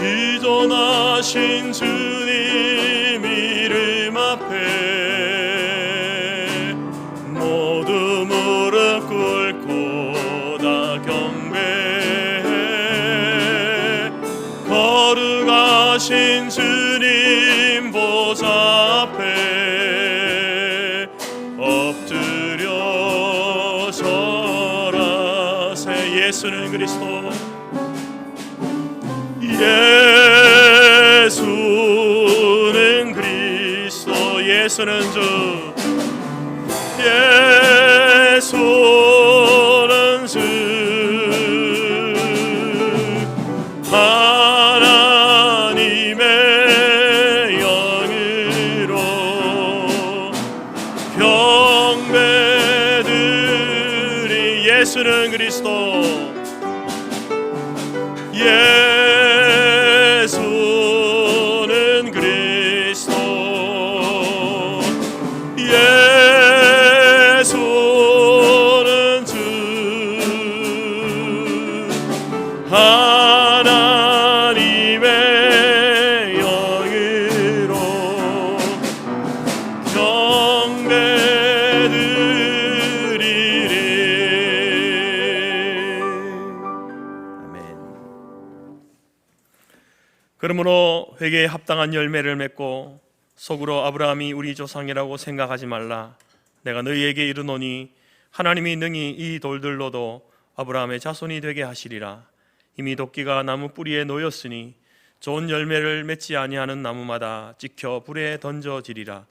지존하신 주님 이름 앞에 모두 무릎 꿇고 다 경배해. 거룩하신 주님 보좌 앞에 엎드려 절하세. 예수는 그리스도, 예수는 그리스도, 예수는 주, 예수는 주. 하나님의 영으로 경배드리. 예수는 그리스도, 예수는 그리스도, 예수는 주. 하나님의 영으로 경배드리리. 아멘. 그러므로 회개에 합당한 열매를 맺고 속으로 아브라함이 우리 조상이라고 생각하지 말라. 내가 너희에게 이르노니 하나님이 능히 이 돌들로도 아브라함의 자손이 되게 하시리라. 이미 도끼가 나무 뿌리에 놓였으니 좋은 열매를 맺지 아니하는 나무마다 찍혀 불에 던져지리라.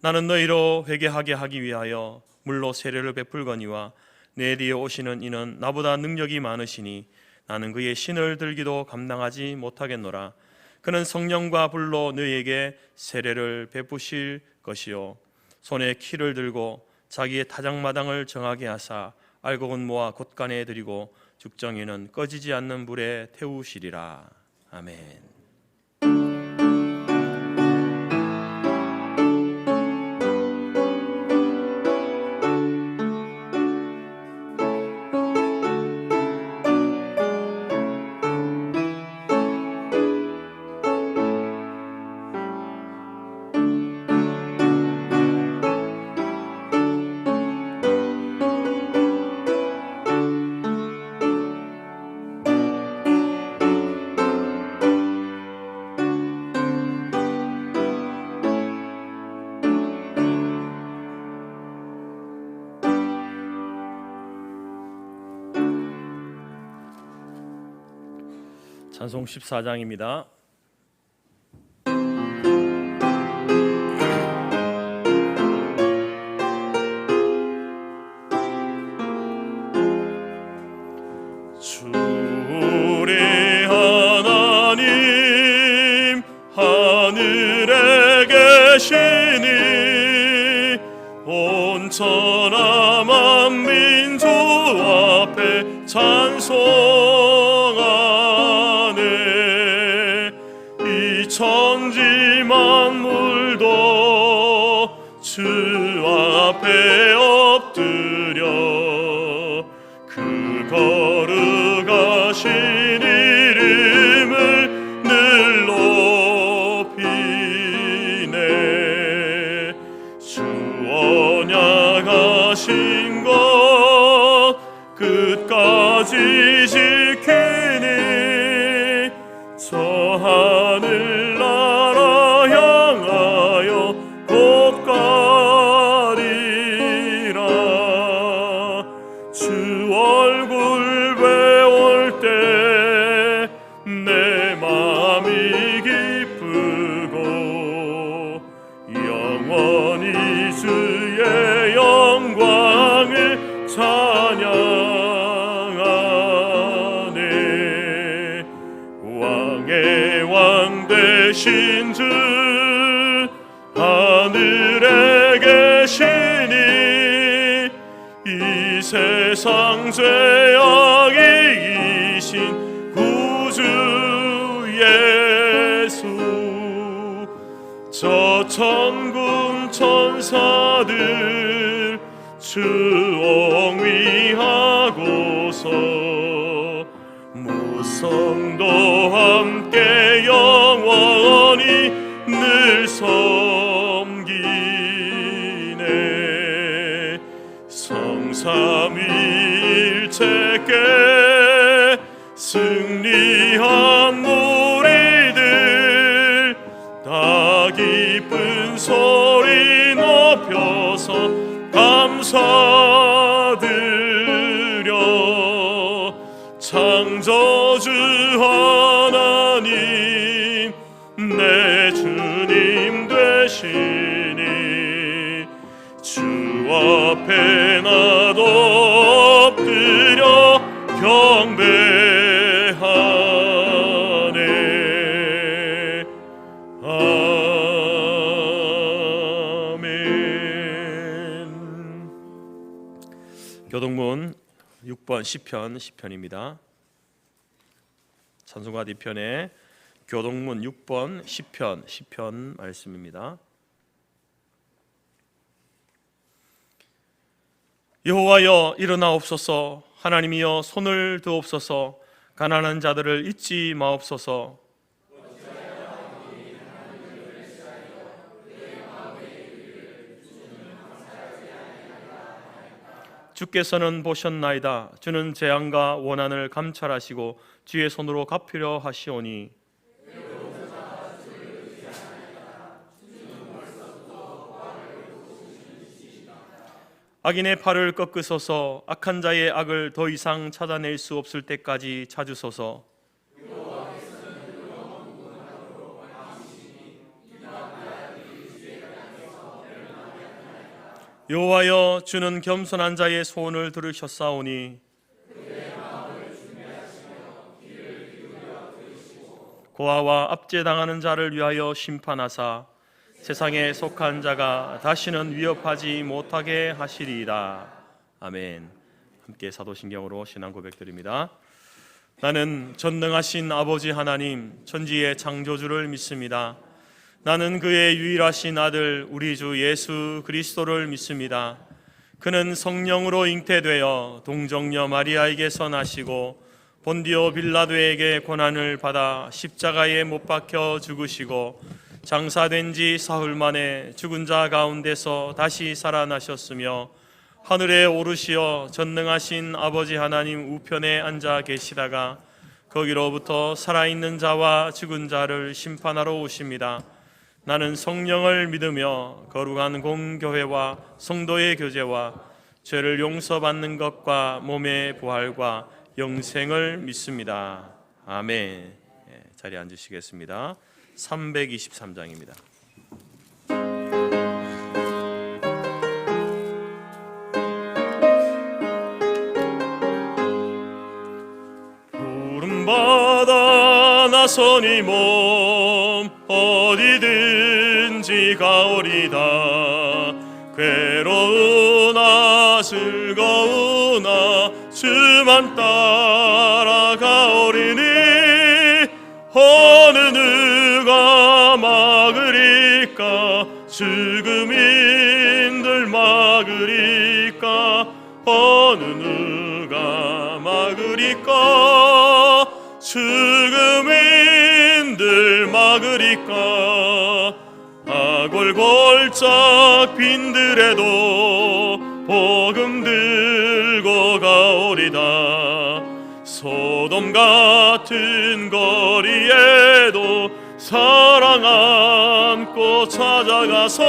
나는 너희로 회개하게 하기 위하여 물로 세례를 베풀거니와 내 뒤에 오시는 이는 나보다 능력이 많으시니 나는 그의 신을 들기도 감당하지 못하겠노라. 그는 성령과 불로 너희에게 세례를 베푸실 것이요 손에 키를 들고 자기의 타작마당을 정하게 하사 알곡은 모아 곳간에 들이고 죽정이는 꺼지지 않는 불에 태우시리라. 아멘. 찬송 14장입니다. 주의 하나님 하늘에 계시니 온천하 만민족 앞에 찬송하네. 이 천지 만물도 주 앞에 엎드려 그 거룩하신 이름을 늘 높이네. 주 언약하신 것 끝까지 지키니 저 하늘나라 향하여 곧 가리라. 주 얼굴 배울 때 내 마음이 기쁘고 영원히 주의 영광을 찬양하네. 왕의 왕 되신 주 하늘에 계시니 이 세상 죄악이 이신 구주 예수. 저 천군 천사들 주 옹위하고서 무성도 함께 영원히 늘 섬기네. 성삼위일체께 승리한 무리들 다 기쁜 소리 높여서 감사드려. 창조주 하나님 내 주님 되시니 주 앞에 나도 엎드려 경배하네. 아멘. 교동문 6번 시편입니다. 찬송가 뒤편에 교동문 6번 시편 말씀입니다. 여호와여 일어나옵소서. 하나님이여 손을 드옵소서. 가난한 자들을 잊지 마옵소서. 주께서는 보셨나이다. 주는 재앙과 원한을 감찰하시고 주의 손으로 갚으려 하시오니 악인의 팔을 꺾으소서. 악한 자의 악을 더 이상 찾아낼 수 없을 때까지 찾으소서. 여호와여 주는 겸손한 자의 소원을 들으셨사오니 고아와 압제당하는 자를 위하여 심판하사 세상에 속한 자가 다시는 위협하지 못하게 하시리이다. 아멘. 함께 사도신경으로 신앙 고백드립니다. 나는 전능하신 아버지 하나님 천지의 창조주를 믿습니다. 나는 그의 유일하신 아들 우리 주 예수 그리스도를 믿습니다. 그는 성령으로 잉태되어 동정녀 마리아에게서 나시고 본디오 빌라도에게 고난을 받아 십자가에 못 박혀 죽으시고 장사된 지 사흘 만에 죽은 자 가운데서 다시 살아나셨으며 하늘에 오르시어 전능하신 아버지 하나님 우편에 앉아 계시다가 거기로부터 살아있는 자와 죽은 자를 심판하러 오십니다. 나는 성령을 믿으며 거룩한 공교회와 성도의 교제와 죄를 용서받는 것과 몸의 부활과 영생을 믿습니다. 아멘. 자리에 앉으시겠습니다. 323장입니다. 부름받아 나서니 몸 어디든지 가오리다. 괴로우나 즐거우나 주만 따라가오리니 어느 누가 막으리까. 죽음인들 막으리까. 어느 누가 막으리까. 죽음인들 막으리까. 아골골짝 빈들에도 복음 들고 가오리다. 소돔 같은 거리에도 사랑 안고 찾아가서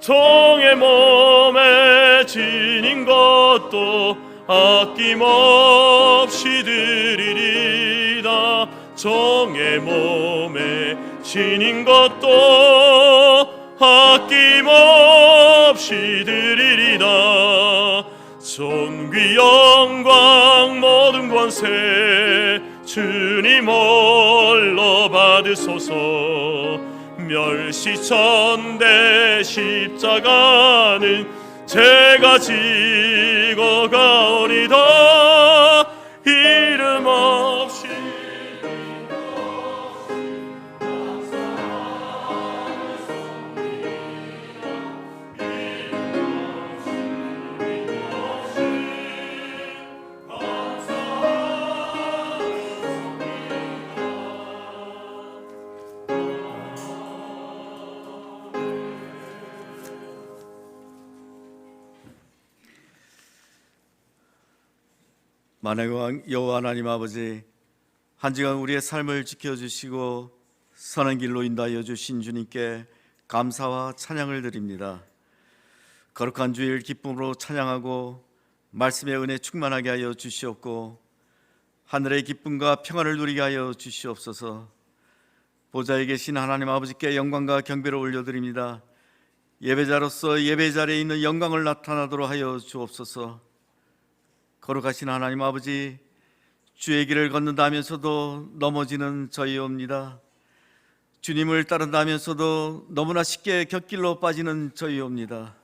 종의 몸에 지닌 것도 아낌없이 드리리다. 종의 몸에 지닌 것도 아낌없이 드리리다. 존귀 영광 모든 권세 주님 홀로 받으소서. 멸시천대 십자가는 제가 지고 가오리다. 이름 없이 만왕의 왕 여호와 하나님 아버지, 한 주간 우리의 삶을 지켜주시고 선한 길로 인도하여 주신 주님께 감사와 찬양을 드립니다. 거룩한 주일 기쁨으로 찬양하고 말씀의 은혜 충만하게 하여 주시옵고 하늘의 기쁨과 평안을 누리게 하여 주시옵소서. 보좌에 계신 하나님 아버지께 영광과 경배를 올려드립니다. 예배자로서 예배 자리에 있는 영광을 나타나도록 하여 주옵소서. 거룩하신 하나님 아버지, 주의 길을 걷는다면서도 넘어지는 저희옵니다. 주님을 따른다면서도 너무나 쉽게 곁길로 빠지는 저희옵니다.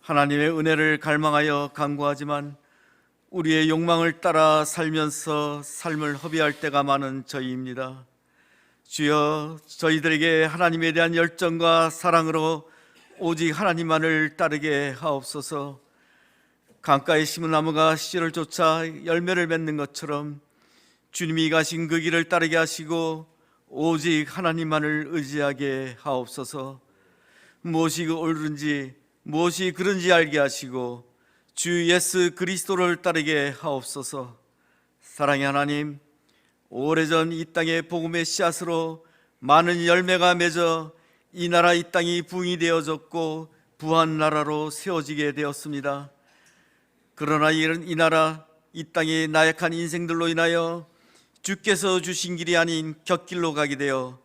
하나님의 은혜를 갈망하여 간구하지만 우리의 욕망을 따라 살면서 삶을 허비할 때가 많은 저희입니다. 주여, 저희들에게 하나님에 대한 열정과 사랑으로 오직 하나님만을 따르게 하옵소서. 강가에 심은 나무가 씨를 쫓아 열매를 맺는 것처럼 주님이 가신 그 길을 따르게 하시고 오직 하나님만을 의지하게 하옵소서. 무엇이 옳은지 무엇이 그른지 알게 하시고 주 예수 그리스도를 따르게 하옵소서. 사랑의 하나님, 오래전 이 땅의 복음의 씨앗으로 많은 열매가 맺어 이 나라 이 땅이 부흥이 되어졌고 부한 나라로 세워지게 되었습니다. 그러나 이 나라 이 땅의 나약한 인생들로 인하여 주께서 주신 길이 아닌 곁길로 가게 되어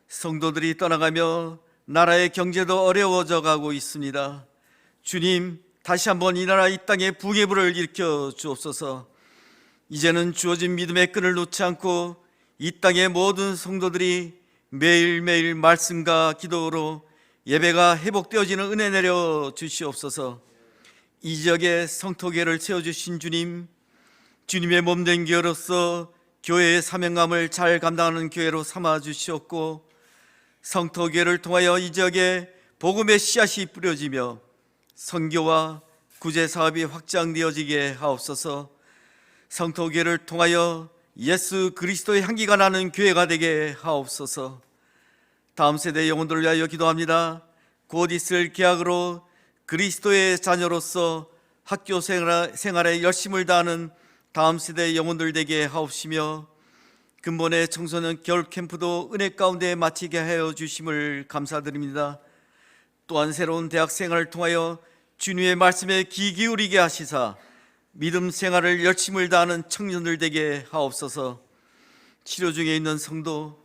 성도들이 떠나가며 나라의 경제도 어려워져 가고 있습니다. 주님, 다시 한번 이 나라 이 땅에 부흥의 불을 일으켜 주옵소서. 이제는 주어진 믿음의 끈을 놓지 않고 이 땅의 모든 성도들이 매일매일 말씀과 기도로 예배가 회복되어지는 은혜 내려 주시옵소서. 이 지역에 성토교회를 세워주신 주님, 주님의 몸된 교회로서 교회의 사명감을 잘 감당하는 교회로 삼아 주시옵고 성토교회를 통하여 이 지역에 복음의 씨앗이 뿌려지며 선교와 구제사업이 확장되어지게 하옵소서. 성토교회를 통하여 예수 그리스도의 향기가 나는 교회가 되게 하옵소서. 다음 세대 영혼들을 위하여 기도합니다. 곧 있을 계약으로 그리스도의 자녀로서 학교 생활에 열심을 다하는 다음 세대 영혼들 되게 하옵시며 근본의 청소년 겨울 캠프도 은혜 가운데 마치게 하여 주심을 감사드립니다. 또한 새로운 대학 생활을 통하여 주님의 말씀에 귀 기울이게 하시사 믿음 생활을 열심을 다하는 청년들 되게 하옵소서. 치료 중에 있는 성도,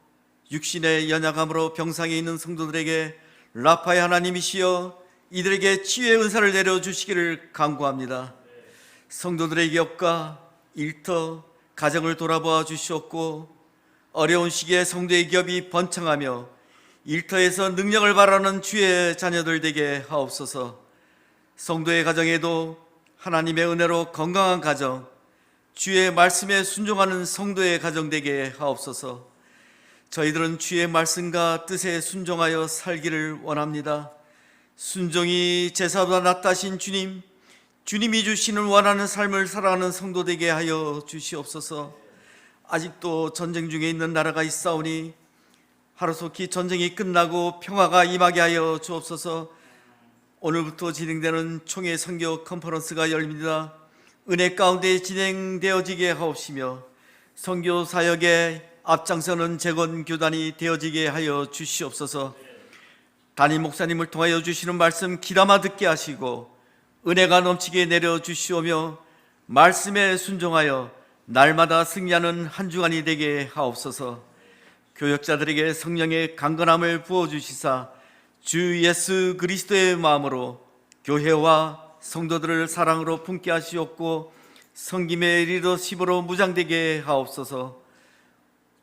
육신의 연약함으로 병상에 있는 성도들에게 라파의 하나님이시여 이들에게 치유의 은사를 내려주시기를 간구합니다. 성도들의 기업과 일터, 가정을 돌아보아 주시옵고 어려운 시기에 성도의 기업이 번창하며 일터에서 능력을 발하는 주의 자녀들 되게 하옵소서. 성도의 가정에도 하나님의 은혜로 건강한 가정, 주의 말씀에 순종하는 성도의 가정 되게 하옵소서. 저희들은 주의 말씀과 뜻에 순종하여 살기를 원합니다. 순종이 제사보다 낫다신 주님, 주님이 주시는 원하는 삶을 살아가는 성도 되게 하여 주시옵소서. 아직도 전쟁 중에 있는 나라가 있사오니 하루속히 전쟁이 끝나고 평화가 임하게 하여 주옵소서. 오늘부터 진행되는 총회 선교 컨퍼런스가 열립니다. 은혜 가운데 진행되어지게 하옵시며 선교 사역에 앞장서는 재건 교단이 되어지게 하여 주시옵소서. 담임 목사님을 통하여 주시는 말씀 귀담아 듣게 하시고 은혜가 넘치게 내려 주시오며 말씀에 순종하여 날마다 승리하는 한 주간이 되게 하옵소서. 교역자들에게 성령의 강건함을 부어주시사 주 예수 그리스도의 마음으로 교회와 성도들을 사랑으로 품게 하시옵고 성김의 리더십으로 무장되게 하옵소서.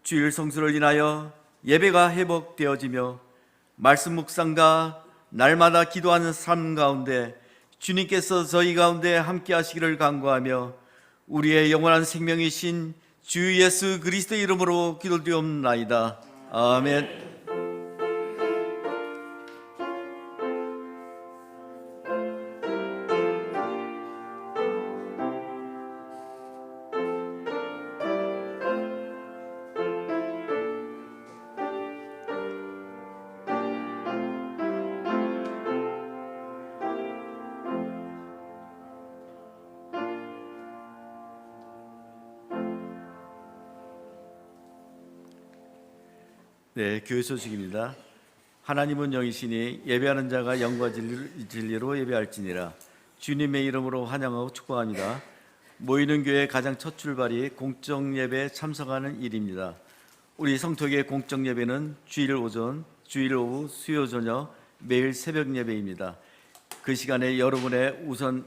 주일 성수를 인하여 예배가 회복되어지며 말씀 묵상과 날마다 기도하는 삶 가운데 주님께서 저희 가운데 함께 하시기를 간구하며 우리의 영원한 생명이신 주 예수 그리스도 이름으로 기도드리옵나이다. 아멘. 네, 교회 소식입니다. 하나님은 영이시니 예배하는 자가 영과 진리로 예배할지니라. 주님의 이름으로 환영하고 축복합니다. 모이는 교회 가장 첫 출발이 공적 예배에 참석하는 일입니다. 우리 성토교의 공적 예배는 주일 오전, 주일 오후, 수요 저녁, 매일 새벽 예배입니다. 그 시간에 여러분의 우선은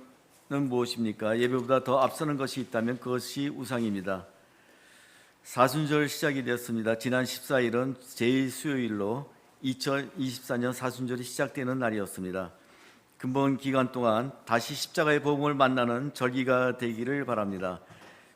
무엇입니까? 예배보다 더 앞서는 것이 있다면 그것이 우상입니다. 사순절 시작이 되었습니다. 지난 14일은 제1수요일로 2024년 사순절이 시작되는 날이었습니다. 근본 기간 동안 다시 십자가의 복음을 만나는 절기가 되기를 바랍니다.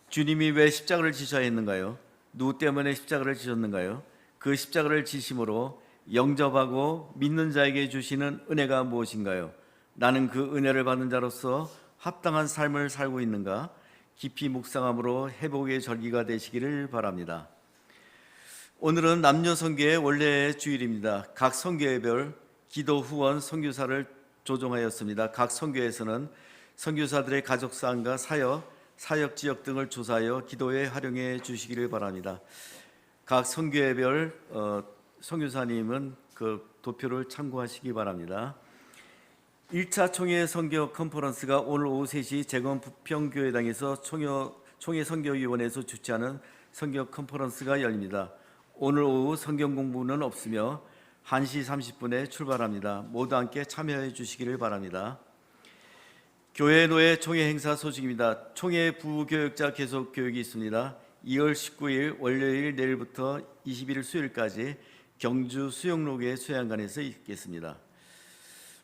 주님이 왜 십자가를 지셔야 했는가요? 누구 때문에 십자가를 지셨는가요? 그 십자가를 지심으로 영접하고 믿는 자에게 주시는 은혜가 무엇인가요? 나는 그 은혜를 받는 자로서 합당한 삶을 살고 있는가? 깊이 묵상함으로 회복의 절기가 되시기를 바랍니다. 오늘은 남녀 선교의 원래 주일입니다. 각 선교회별 기도 후원 선교사를 조정하였습니다. 각 선교에서는 선교사들의 가족 사항과 사역 지역 등을 조사하여 기도에 활용해 주시기를 바랍니다. 각 선교회별 선교사님은 그 도표를 참고하시기 바랍니다. 1차 총회 선교 컨퍼런스가 오늘 오후 3시 재건 부평교회당에서 총회 선교위원회에서 주최하는 선교 컨퍼런스가 열립니다. 오늘 오후 성경 공부는 없으며 1시 30분에 출발합니다. 모두 함께 참여해 주시기를 바랍니다. 교회 노예 총회 행사 소식입니다. 총회 부교역자 계속 교육이 있습니다. 2월 19일 월요일 내일부터 21일 수요일까지 경주 수영로교회 수양관에서 있겠습니다.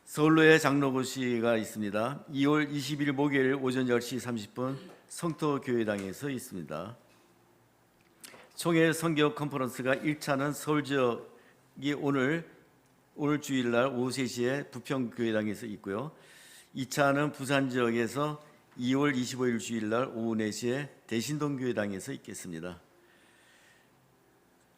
서울로에 장로고시가 있습니다. 2월 20일 목요일 오전 10시 30분 성토교회당에서 있습니다. 총회 선교 컨퍼런스가 1차는 서울 지역이 오늘 주일날 오후 3시에 부평교회당에서 있고요. 2차는 부산 지역에서 2월 25일 주일날 오후 4시에 대신동교회당에서 있겠습니다.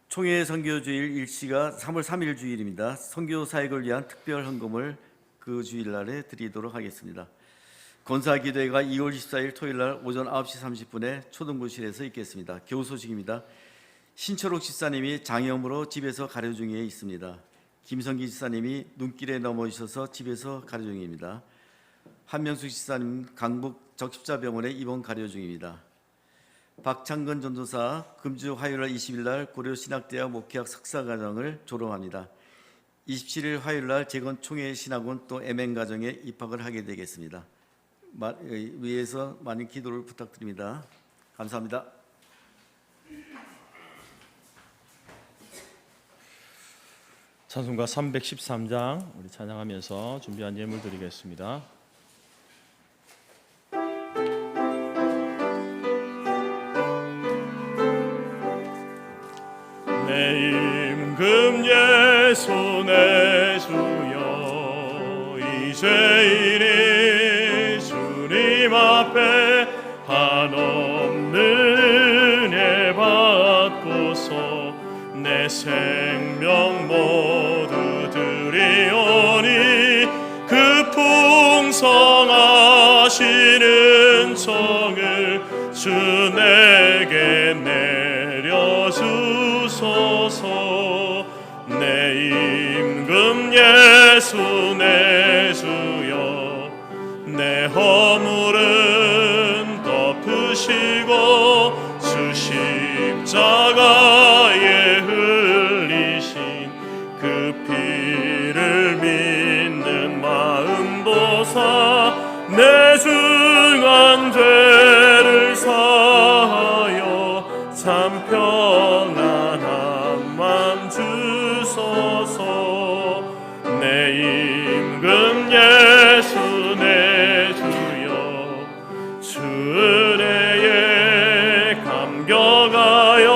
총회 선교주일 일시가 3월 3일 주일입니다. 선교 사역을 위한 특별 헌금을 그 주일날에 드리도록 하겠습니다. 권사기도회가 2월 14일 토요일날 오전 9시 30분에 초등부실에서 있겠습니다. 교우 소식입니다. 신철옥 집사님이 장염으로 집에서 가려 중에 있습니다. 김성기 집사님이 눈길에 넘어지셔서 집에서 가려 중입니다. 한명숙 집사님 강북 적십자병원에 입원 가려 중입니다. 박창근 전도사 금주 화요일날 20일날 고려신학대학 목회학 석사과정을 졸업합니다. 27일 화요일날 재건 총회 신학원 또 MN가정에 입학을 하게 되겠습니다. 위에서 많은 기도를 부탁드립니다. 감사합니다. 찬송가 313장 우리 찬양하면서 준비한 예물 드리겠습니다. 내 임금 예수 내 주여 이 죄인이 주님 앞에 한없는 은혜 받고서 내 생명 모두 드리오니 그 풍성하신 은총을 주 내게 내려주소서. 내 임금 예수 내 주여 내 허물은 덮으시고 주 십자가에 흘리신 그 피를 믿는 마음 보사 내 중한 죄를 사하여 참 평안한 맘 주소서. 내 임금 예수 내 주여 주 은혜에 감격하여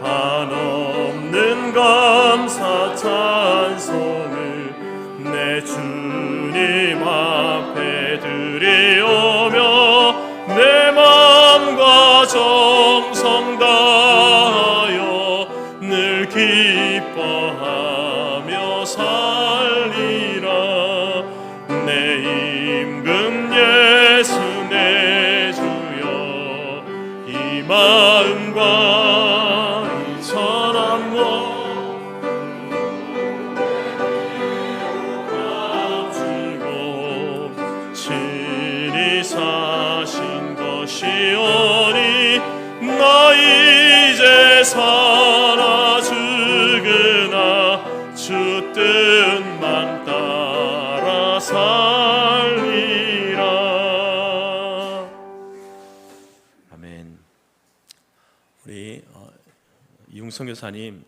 한없는 감사 찬송을 내 주님 앞에 드리오며 내 마음과 정성 다하여 늘 기뻐하며 살리라. 내 임금 예수 내 주여 이 마음과 이 사랑과 주시오니 나 이제 살아 죽으나 주 뜻만 따라 살리라. 아멘. 우리 이웅성 교사님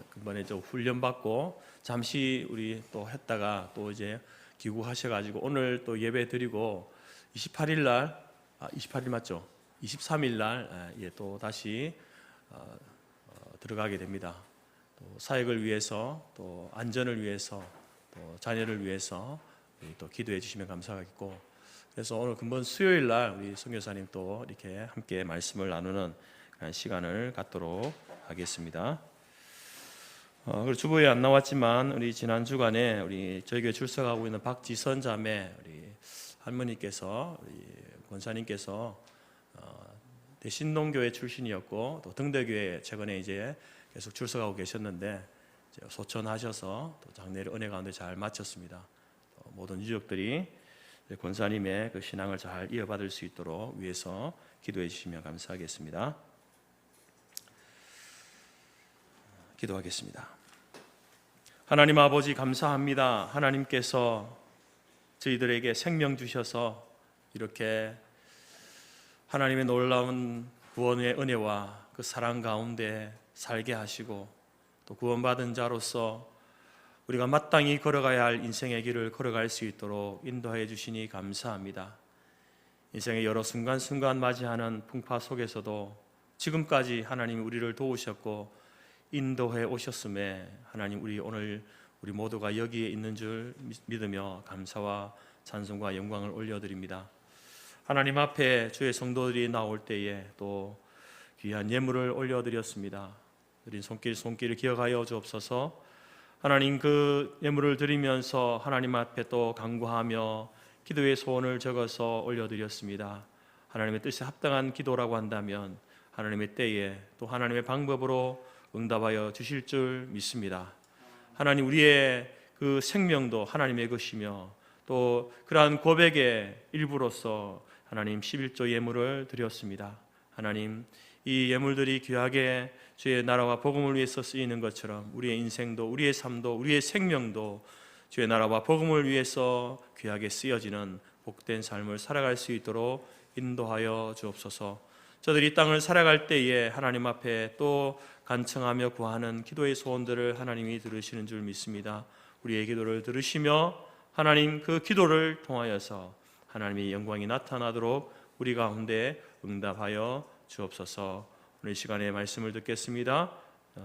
그번에 저 훈련 받고 잠시 우리 또 했다가 또 이제 귀국하셔가지고 오늘 또 예배 드리고 28일 날 28일 맞죠? 23일 날 또 다시 들어가게 됩니다. 또 사역을 위해서 또 안전을 위해서 또 자녀를 위해서 또 기도해 주시면 감사하겠고, 그래서 오늘 금번 수요일 날 우리 선교사님 또 이렇게 함께 말씀을 나누는 시간을 갖도록 하겠습니다. 그리고 주보에 안 나왔지만 우리 지난 주간에 우리 저희 교회 출석하고 있는 박지선 자매 우리 할머니께서 우리 권사님께서 대신동교회 출신이었고 또 등대교회 최근에 이제 계속 출석하고 계셨는데 이제 소천하셔서 또 장례를 은혜 가운데 잘 마쳤습니다. 모든 유족들이 권사님의 그 신앙을 잘 이어받을 수 있도록 위해서 기도해 주시면 감사하겠습니다. 기도하겠습니다. 하나님 아버지 감사합니다. 하나님께서 저희들에게 생명 주셔서 이렇게 하나님의 놀라운 구원의 은혜와 그 사랑 가운데 살게 하시고 또 구원받은 자로서 우리가 마땅히 걸어가야 할 인생의 길을 걸어갈 수 있도록 인도하여 주시니 감사합니다. 인생의 여러 순간순간 맞이하는 풍파 속에서도 지금까지 하나님이 우리를 도우셨고 인도해 오셨음에 하나님 오늘 우리 모두가 여기에 있는 줄 믿으며 감사와 찬송과 영광을 올려드립니다. 하나님 앞에 주의 성도들이 나올 때에 또 귀한 예물을 올려드렸습니다. 드린 손길을 기억하여 주옵소서. 하나님 그 예물을 드리면서 하나님 앞에 또 간구하며 기도의 소원을 적어서 올려드렸습니다. 하나님의 뜻에 합당한 기도라고 한다면 하나님의 때에 또 하나님의 방법으로 응답하여 주실 줄 믿습니다. 하나님 우리의 그 생명도 하나님의 것이며 또 그러한 고백의 일부로서 하나님 11조 예물을 드렸습니다. 하나님 이 예물들이 귀하게 주의 나라와 복음을 위해서 쓰이는 것처럼 우리의 인생도 우리의 삶도 우리의 생명도 주의 나라와 복음을 위해서 귀하게 쓰여지는 복된 삶을 살아갈 수 있도록 인도하여 주옵소서. 저들이 땅을 살아갈 때에 하나님 앞에 또 간청하며 구하는 기도의 소원들을 하나님이 들으시는 줄 믿습니다. 우리의 기도를 들으시며 하나님 그 기도를 통하여서 하나님의 영광이 나타나도록 우리 가운데 응답하여 주옵소서. 오늘 시간에 말씀을 듣겠습니다.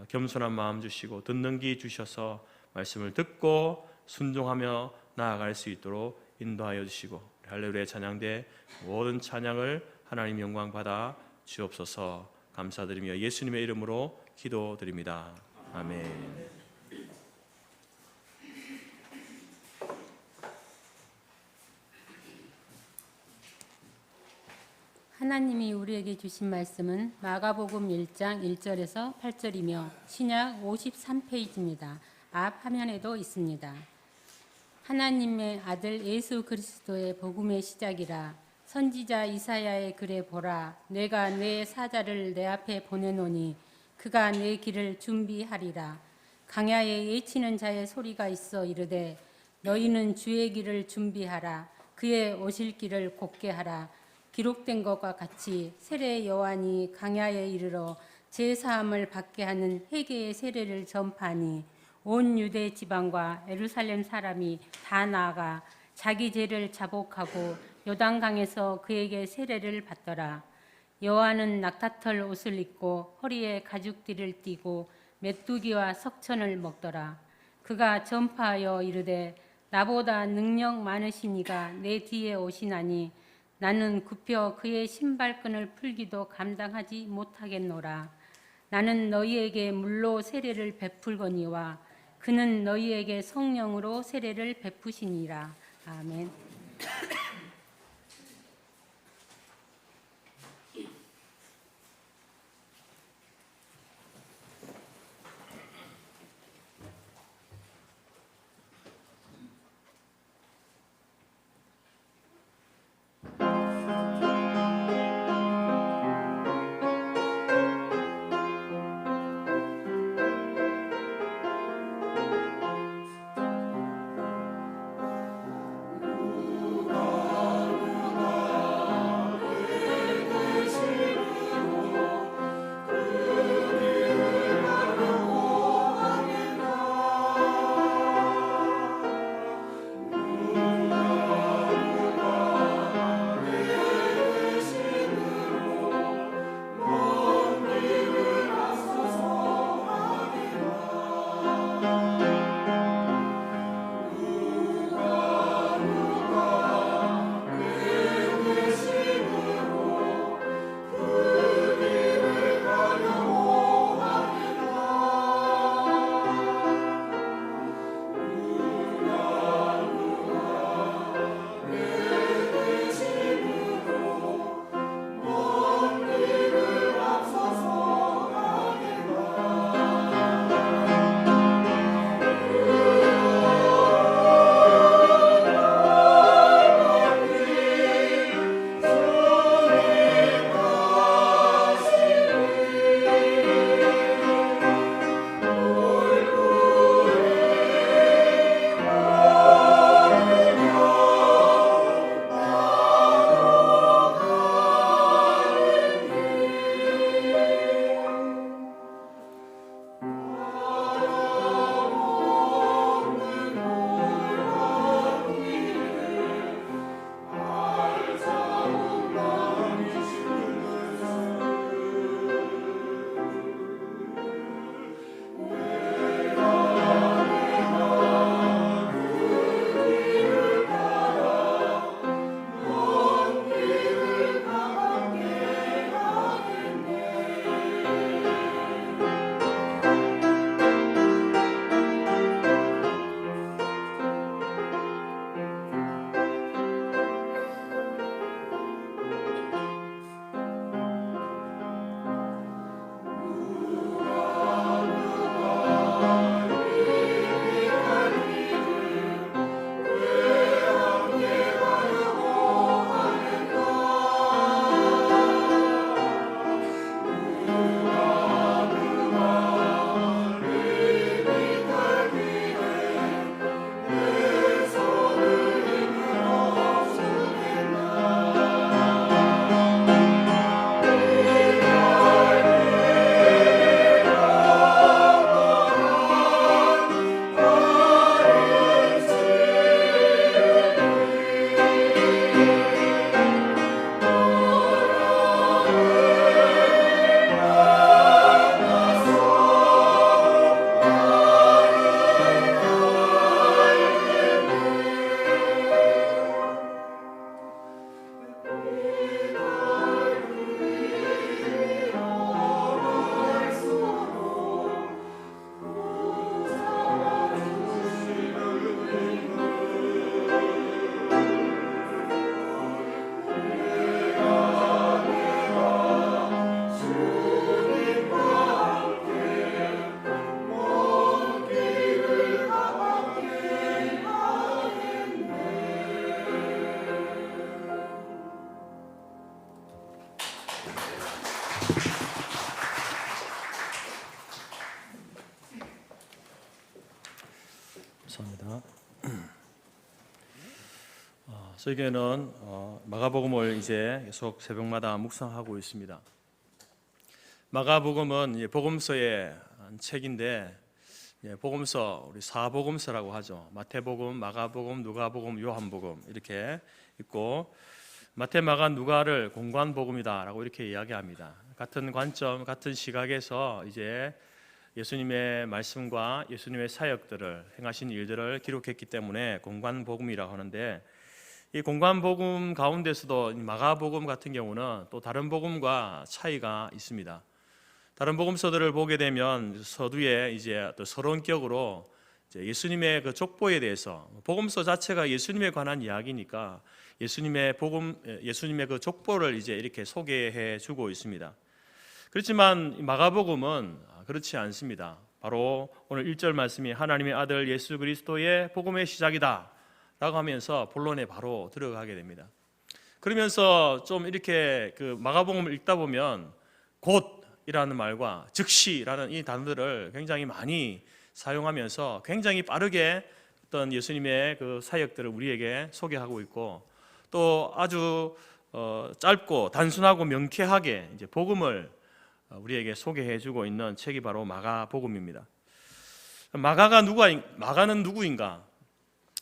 겸손한 마음 주시고 듣는 귀 주셔서 말씀을 듣고 순종하며 나아갈 수 있도록 인도하여 주시고 할렐루야 찬양대 모든 찬양을 하나님 영광 받아 주옵소서. 감사드리며 예수님의 이름으로 기도드립니다. 아멘. 하나님이 우리에게 주신 말씀은 마가복음 1장 1절에서 8절이며 신약 53페이지입니다. 앞 화면에도 있습니다. 하나님의 아들 예수 그리스도의 복음의 시작이라. 선지자 이사야의 글에 보라, 내가 내 사자를 내 앞에 보내노니 그가 내 길을 준비하리라. 강야에 예치는 자의 소리가 있어 이르되 너희는 주의 길을 준비하라. 그의 오실 길을 곧게 하라. 기록된 것과 같이 세례 요한이 강야에 이르러 제사함을 받게 하는 회개의 세례를 전파하니 온 유대 지방과 예루살렘 사람이 다 나아가 자기 죄를 자복하고 요단강에서 그에게 세례를 받더라. 요한은 낙타털 옷을 입고 허리에 가죽띠를 띠고 메뚜기와 석천을 먹더라. 그가 전파하여 이르되 나보다 능력 많으신 이가 내 뒤에 오시나니 나는 굽혀 그의 신발끈을 풀기도 감당하지 못하겠노라. 나는 너희에게 물로 세례를 베풀거니와 그는 너희에게 성령으로 세례를 베푸시니라. 아멘. 감사합니다. 저희에게는 마가복음을 이제 계속 새벽마다 묵상하고 있습니다. 마가복음은 복음서의 한 책인데, 복음서 우리 사복음서라고 하죠. 마태복음, 마가복음, 누가복음, 요한복음 이렇게 있고, 마태, 마가, 누가를 공관복음이다라고 이렇게 이야기합니다. 같은 관점, 같은 시각에서 이제 예수님의 말씀과 예수님의 사역들을 행하신 일들을 기록했기 때문에 공관복음이라고 하는데, 이 공관복음 가운데서도 마가복음 같은 경우는 또 다른 복음과 차이가 있습니다. 다른 복음서들을 보게 되면 서두에 이제 또 서론격으로 이제 예수님의 그 족보에 대해서, 복음서 자체가 예수님에 관한 이야기니까 예수님의 그 족보를 이제 이렇게 소개해 주고 있습니다. 그렇지만 마가복음은 그렇지 않습니다. 바로 오늘 1절 말씀이 하나님의 아들 예수 그리스도의 복음의 시작이다 라고 하면서 본론에 바로 들어가게 됩니다. 그러면서 좀 이렇게 그 마가복음을 읽다 보면 곧이라는 말과 즉시라는 이 단어들을 굉장히 많이 사용하면서 굉장히 빠르게 어떤 예수님의 그 사역들을 우리에게 소개하고 있고, 또 아주 짧고 단순하고 명쾌하게 이제 복음을 우리에게 소개해주고 있는 책이 바로 마가복음입니다. 마가는 누구인가?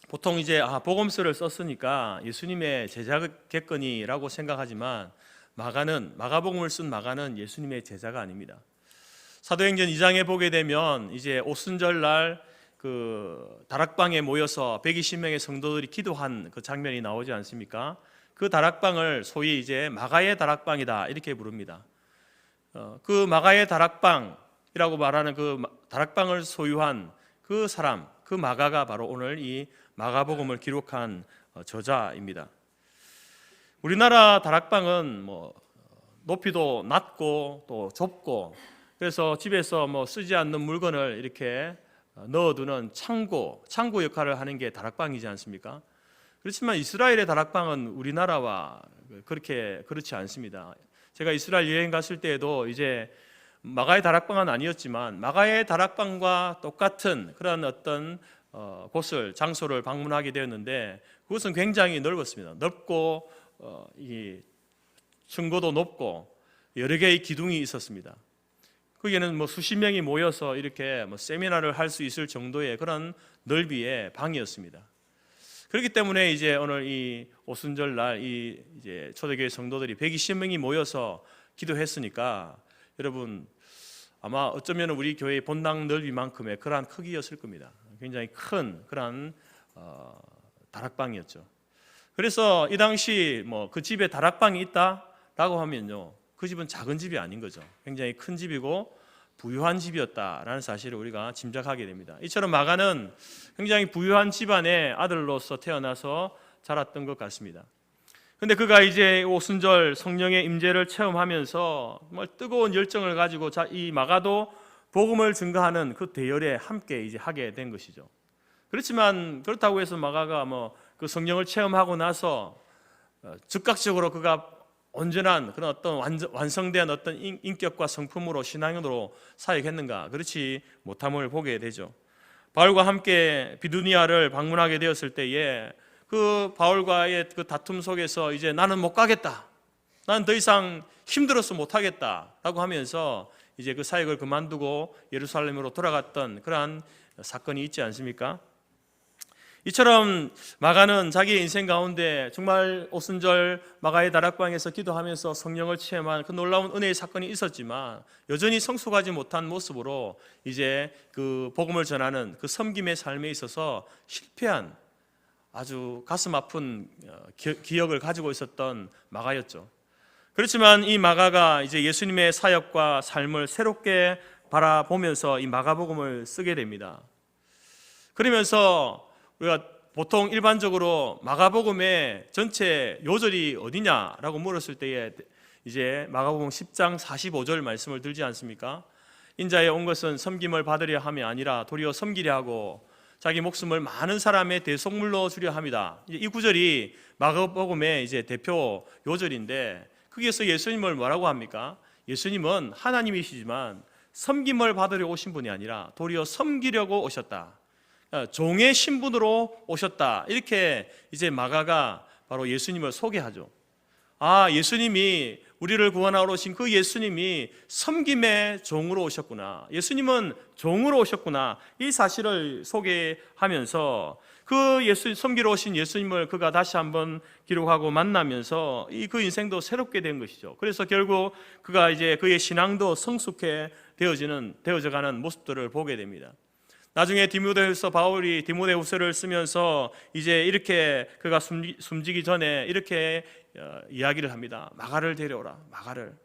보통 이제 복음서를 썼으니까 예수님의 제자겠거니라고 생각하지만 마가복음을 쓴 마가는 예수님의 제자가 아닙니다. 사도행전 2장에 보게 되면 이제 오순절날 그 다락방에 모여서 120명의 성도들이 기도한 그 장면이 나오지 않습니까? 그 다락방을 소위 이제 마가의 다락방이다 이렇게 부릅니다. 그 마가의 다락방이라고 말하는 그 다락방을 소유한 그 사람, 그 마가가 바로 오늘 이 마가복음을 기록한 저자입니다. 우리나라 다락방은 뭐 높이도 낮고 또 좁고, 그래서 집에서 뭐 쓰지 않는 물건을 이렇게 넣어두는 창고 역할을 하는 게 다락방이지 않습니까? 그렇지만 이스라엘의 다락방은 우리나라와 그렇지 않습니다. 제가 이스라엘 여행 갔을 때에도 이제 마가의 다락방은 아니었지만 마가의 다락방과 똑같은 그런 어떤 장소를 방문하게 되었는데, 그것은 굉장히 넓었습니다. 넓고 이 층고도 높고 여러 개의 기둥이 있었습니다. 거기에는 뭐 수십 명이 모여서 이렇게 뭐 세미나를 할 수 있을 정도의 그런 넓이의 방이었습니다. 그렇기 때문에 이제 오늘 이 오순절 날 이제 초대교회 성도들이 120명이 모여서 기도했으니까 여러분 아마 어쩌면 우리 교회의 본당 넓이만큼의 그러한 크기였을 겁니다. 굉장히 큰 그러한 다락방이었죠. 그래서 이 당시 뭐 그 집에 다락방이 있다라고 하면요, 그 집은 작은 집이 아닌 거죠. 굉장히 큰 집이고 부유한 집이었다라는 사실을 우리가 짐작하게 됩니다. 이처럼 마가는 굉장히 부유한 집안의 아들로서 태어나서 자랐던 것 같습니다. 근데 그가 이제 오순절 성령의 임재를 체험하면서 정말 뜨거운 열정을 가지고 이 마가도 복음을 증거하는 그 대열에 함께 이제 하게 된 것이죠. 그렇지만 그렇다고 해서 마가가 뭐 그 성령을 체험하고 나서 즉각적으로 그가 온전한 그런 어떤 완성된 어떤 인격과 성품으로 신앙으로 사역했는가? 그렇지 못함을 보게 되죠. 바울과 함께 비두니아를 방문하게 되었을 때에 그 바울과의 그 다툼 속에서 이제 나는 못 가겠다, 나는 더 이상 힘들어서 못 하겠다라고 하면서 이제 그 사역을 그만두고 예루살렘으로 돌아갔던 그러한 사건이 있지 않습니까? 이처럼 마가는 자기의 인생 가운데 정말 오순절 마가의 다락방에서 기도하면서 성령을 체험한 그 놀라운 은혜의 사건이 있었지만 여전히 성숙하지 못한 모습으로 이제 그 복음을 전하는 그 섬김의 삶에 있어서 실패한 아주 가슴 아픈 기억을 가지고 있었던 마가였죠. 그렇지만 이 마가가 이제 예수님의 사역과 삶을 새롭게 바라보면서 이 마가복음을 쓰게 됩니다. 그러면서 우리가 보통 일반적으로 마가복음의 전체 요절이 어디냐라고 물었을 때에 이제 마가복음 10장 45절 말씀을 들지 않습니까? 인자에 온 것은 섬김을 받으려 함이 아니라 도리어 섬기려 하고 자기 목숨을 많은 사람의 대속물로 주려 함이다. 이 구절이 마가복음의 이제 대표 요절인데, 거기에서 예수님을 뭐라고 합니까? 예수님은 하나님이시지만 섬김을 받으려 오신 분이 아니라 도리어 섬기려고 오셨다. 종의 신분으로 오셨다. 이렇게 이제 마가가 바로 예수님을 소개하죠. 아, 예수님이 우리를 구원하러 오신 그 예수님이 섬김의 종으로 오셨구나. 예수님은 종으로 오셨구나. 이 사실을 소개하면서 그 섬기러 오신 예수님을 그가 다시 한번 기록하고 만나면서 그 인생도 새롭게 된 것이죠. 그래서 결국 그가 이제 그의 신앙도 성숙해 되어져가는 모습들을 보게 됩니다. 나중에 디모데후서 바울이 디모데후서를 쓰면서 이제 이렇게 그가 숨지기 전에 이렇게 이야기를 합니다. 마가를 데려오라. 마가를.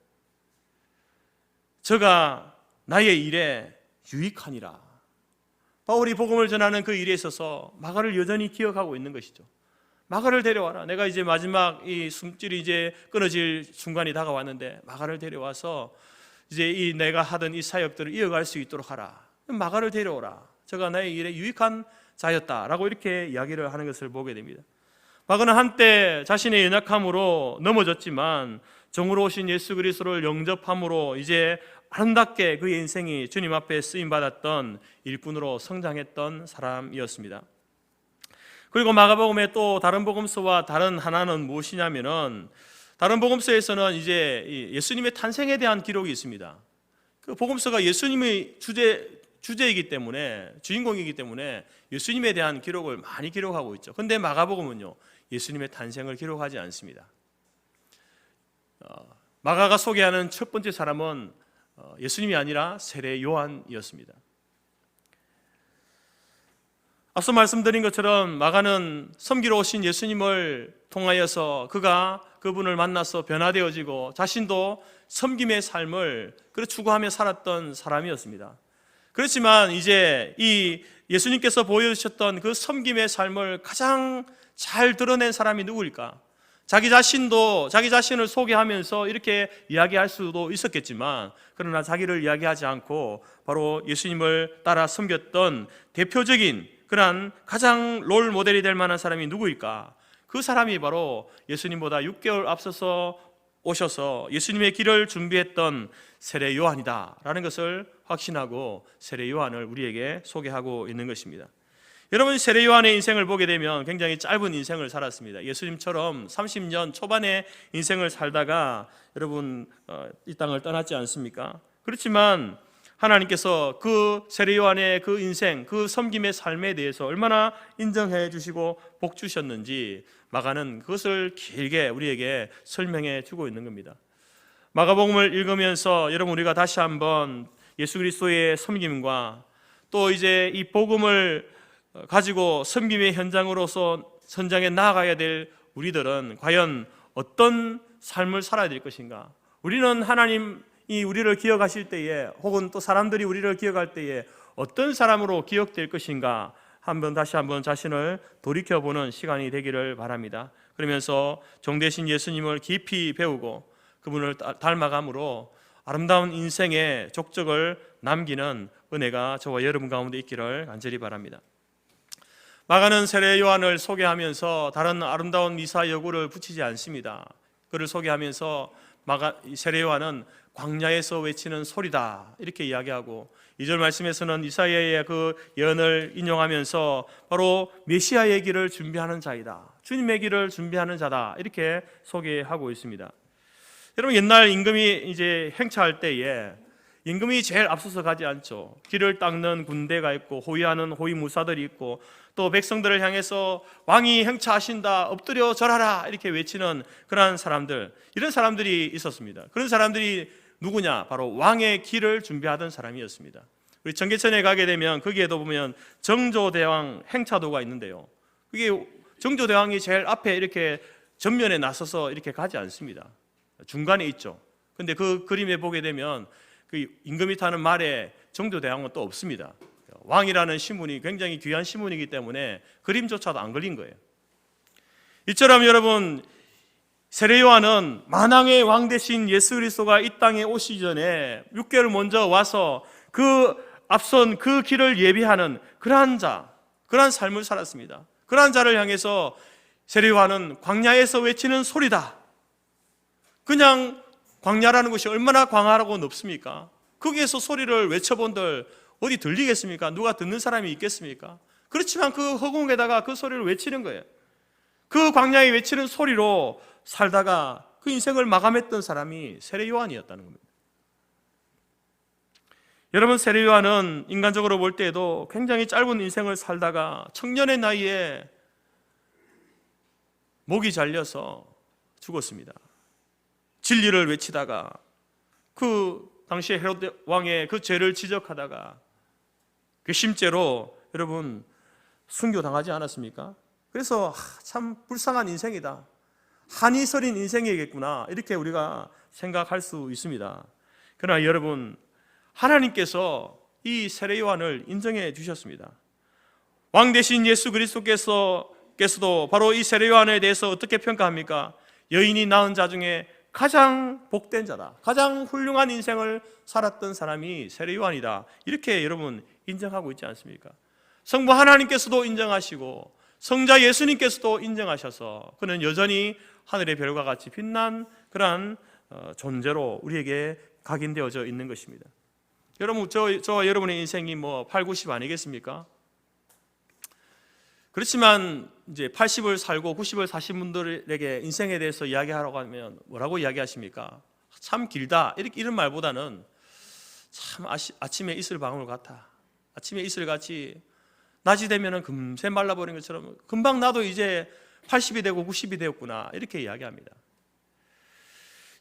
저가 나의 일에 유익하니라. 바울이 복음을 전하는 그 일에 있어서 마가를 여전히 기억하고 있는 것이죠. 마가를 데려와라. 내가 이제 마지막 이 숨줄이 이제 끊어질 순간이 다가왔는데 마가를 데려와서 이제 이 내가 하던 이 사역들을 이어갈 수 있도록 하라. 마가를 데려오라. 저가 나의 일에 유익한 자였다라고 이렇게 이야기를 하는 것을 보게 됩니다. 마가는 한때 자신의 연약함으로 넘어졌지만 종으로 오신 예수 그리스도를 영접함으로 이제 아름답게 그의 인생이 주님 앞에 쓰임받았던 일꾼으로 성장했던 사람이었습니다. 그리고 마가복음의 또 다른 복음서와 다른 하나는 무엇이냐면은 다른 복음서에서는 이제 예수님의 탄생에 대한 기록이 있습니다. 그 복음서가 예수님의 주제이기 때문에 주인공이기 때문에 예수님에 대한 기록을 많이 기록하고 있죠. 그런데 마가복음은요 예수님의 탄생을 기록하지 않습니다. 마가가 소개하는 첫 번째 사람은 예수님이 아니라 세례 요한이었습니다. 앞서 말씀드린 것처럼 마가는 섬기러 오신 예수님을 통하여서 그분을 만나서 변화되어지고 자신도 섬김의 삶을 추구하며 살았던 사람이었습니다. 그렇지만 이제 이 예수님께서 보여주셨던 그 섬김의 삶을 가장 잘 드러낸 사람이 누구일까? 자기 자신을 소개하면서 이렇게 이야기할 수도 있었겠지만 그러나 자기를 이야기하지 않고 바로 예수님을 따라 섬겼던 대표적인 그러한 가장 롤 모델이 될 만한 사람이 누구일까? 그 사람이 바로 예수님보다 6개월 앞서서 오셔서 예수님의 길을 준비했던 세례 요한이다라는 것을 확신하고 세례 요한을 우리에게 소개하고 있는 것입니다. 여러분, 세례 요한의 인생을 보게 되면 굉장히 짧은 인생을 살았습니다. 예수님처럼 30년 초반의 인생을 살다가 여러분 이 땅을 떠났지 않습니까? 그렇지만 하나님께서 그 세례 요한의 그 인생, 그 섬김의 삶에 대해서 얼마나 인정해 주시고 복 주셨는지 마가는 그것을 길게 우리에게 설명해 주고 있는 겁니다. 마가복음을 읽으면서 여러분 우리가 다시 한번 예수 그리스도의 섬김과 또 이제 이 복음을 가지고 섬김의 현장으로서 현장에 나아가야 될 우리들은 과연 어떤 삶을 살아야 될 것인가? 우리는 하나님이 우리를 기억하실 때에 혹은 또 사람들이 우리를 기억할 때에 어떤 사람으로 기억될 것인가? 다시 한번 자신을 돌이켜보는 시간이 되기를 바랍니다. 그러면서 종 되신 예수님을 깊이 배우고 그분을 닮아감으로 아름다운 인생의 족적을 남기는 은혜가 저와 여러분 가운데 있기를 간절히 바랍니다. 마가는 세례 요한을 소개하면서 다른 아름다운 미사 여구를 붙이지 않습니다. 그를 소개하면서 세례 요한은 광야에서 외치는 소리다 이렇게 이야기하고 2절 말씀에서는 이사야의 그 예언을 인용하면서 바로 메시아의 길을 준비하는 자이다, 주님의 길을 준비하는 자다 이렇게 소개하고 있습니다. 여러분, 옛날 임금이 이제 행차할 때에 임금이 제일 앞서서 가지 않죠. 길을 닦는 군대가 있고 호위하는 호위무사들이 있고 또 백성들을 향해서 왕이 행차하신다, 엎드려 절하라 이렇게 외치는 그런 사람들, 이런 사람들이 있었습니다. 그런 사람들이 누구냐? 바로 왕의 길을 준비하던 사람이었습니다. 우리 정계천에 가게 되면 거기에도 보면 정조대왕 행차도가 있는데요, 그게 정조대왕이 제일 앞에 이렇게 전면에 나서서 이렇게 가지 않습니다. 중간에 있죠. 근데 그 그림에 보게 되면 그 임금이 타는 말에 정조대왕은 또 없습니다. 왕이라는 신분이 굉장히 귀한 신분이기 때문에 그림조차도 안 걸린 거예요. 이처럼 여러분, 세례 요한은 만왕의 왕 되신 예수 그리스도가 이 땅에 오시기 전에 6개월 먼저 와서 그 앞선 그 길을 예비하는 그러한 삶을 살았습니다. 그러한 자를 향해서 세례 요한은 광야에서 외치는 소리다, 그냥 광야라는 것이 얼마나 광활하고 넓습니까? 거기에서 소리를 외쳐본들 어디 들리겠습니까? 누가 듣는 사람이 있겠습니까? 그렇지만 그 허공에다가 그 소리를 외치는 거예요. 그 광야에 외치는 소리로 살다가 그 인생을 마감했던 사람이 세례 요한이었다는 겁니다. 여러분, 세례 요한은 인간적으로 볼 때에도 굉장히 짧은 인생을 살다가 청년의 나이에 목이 잘려서 죽었습니다. 진리를 외치다가 그 당시에 헤롯 왕의 그 죄를 지적하다가 괘씸죄로 여러분 순교당하지 않았습니까? 그래서 참 불쌍한 인생이다, 한이 서린 인생이겠구나, 이렇게 우리가 생각할 수 있습니다. 그러나 여러분, 하나님께서 이 세례 요한을 인정해 주셨습니다. 왕 대신 예수 그리스도께서도 바로 이 세례 요한에 대해서 어떻게 평가합니까? 여인이 낳은 자 중에 가장 복된 자다, 가장 훌륭한 인생을 살았던 사람이 세례 요한이다, 이렇게 여러분 인정하고 있지 않습니까? 성부 하나님께서도 인정하시고 성자 예수님께서도 인정하셔서 그는 여전히 하늘의 별과 같이 빛난 그러한 존재로 우리에게 각인되어져 있는 것입니다. 여러분, 저와 여러분의 인생이 8, 90 아니겠습니까? 그렇지만 이제 80을 살고 90을 사신 분들에게 인생에 대해서 이야기하라고 하면 뭐라고 이야기하십니까? 참 길다, 이런 말보다는 참 아침에 이슬 방울 같아, 아침에 이슬 같이 낮이 되면 금세 말라버린 것처럼 금방 나도 이제 80이 되고 90이 되었구나, 이렇게 이야기합니다.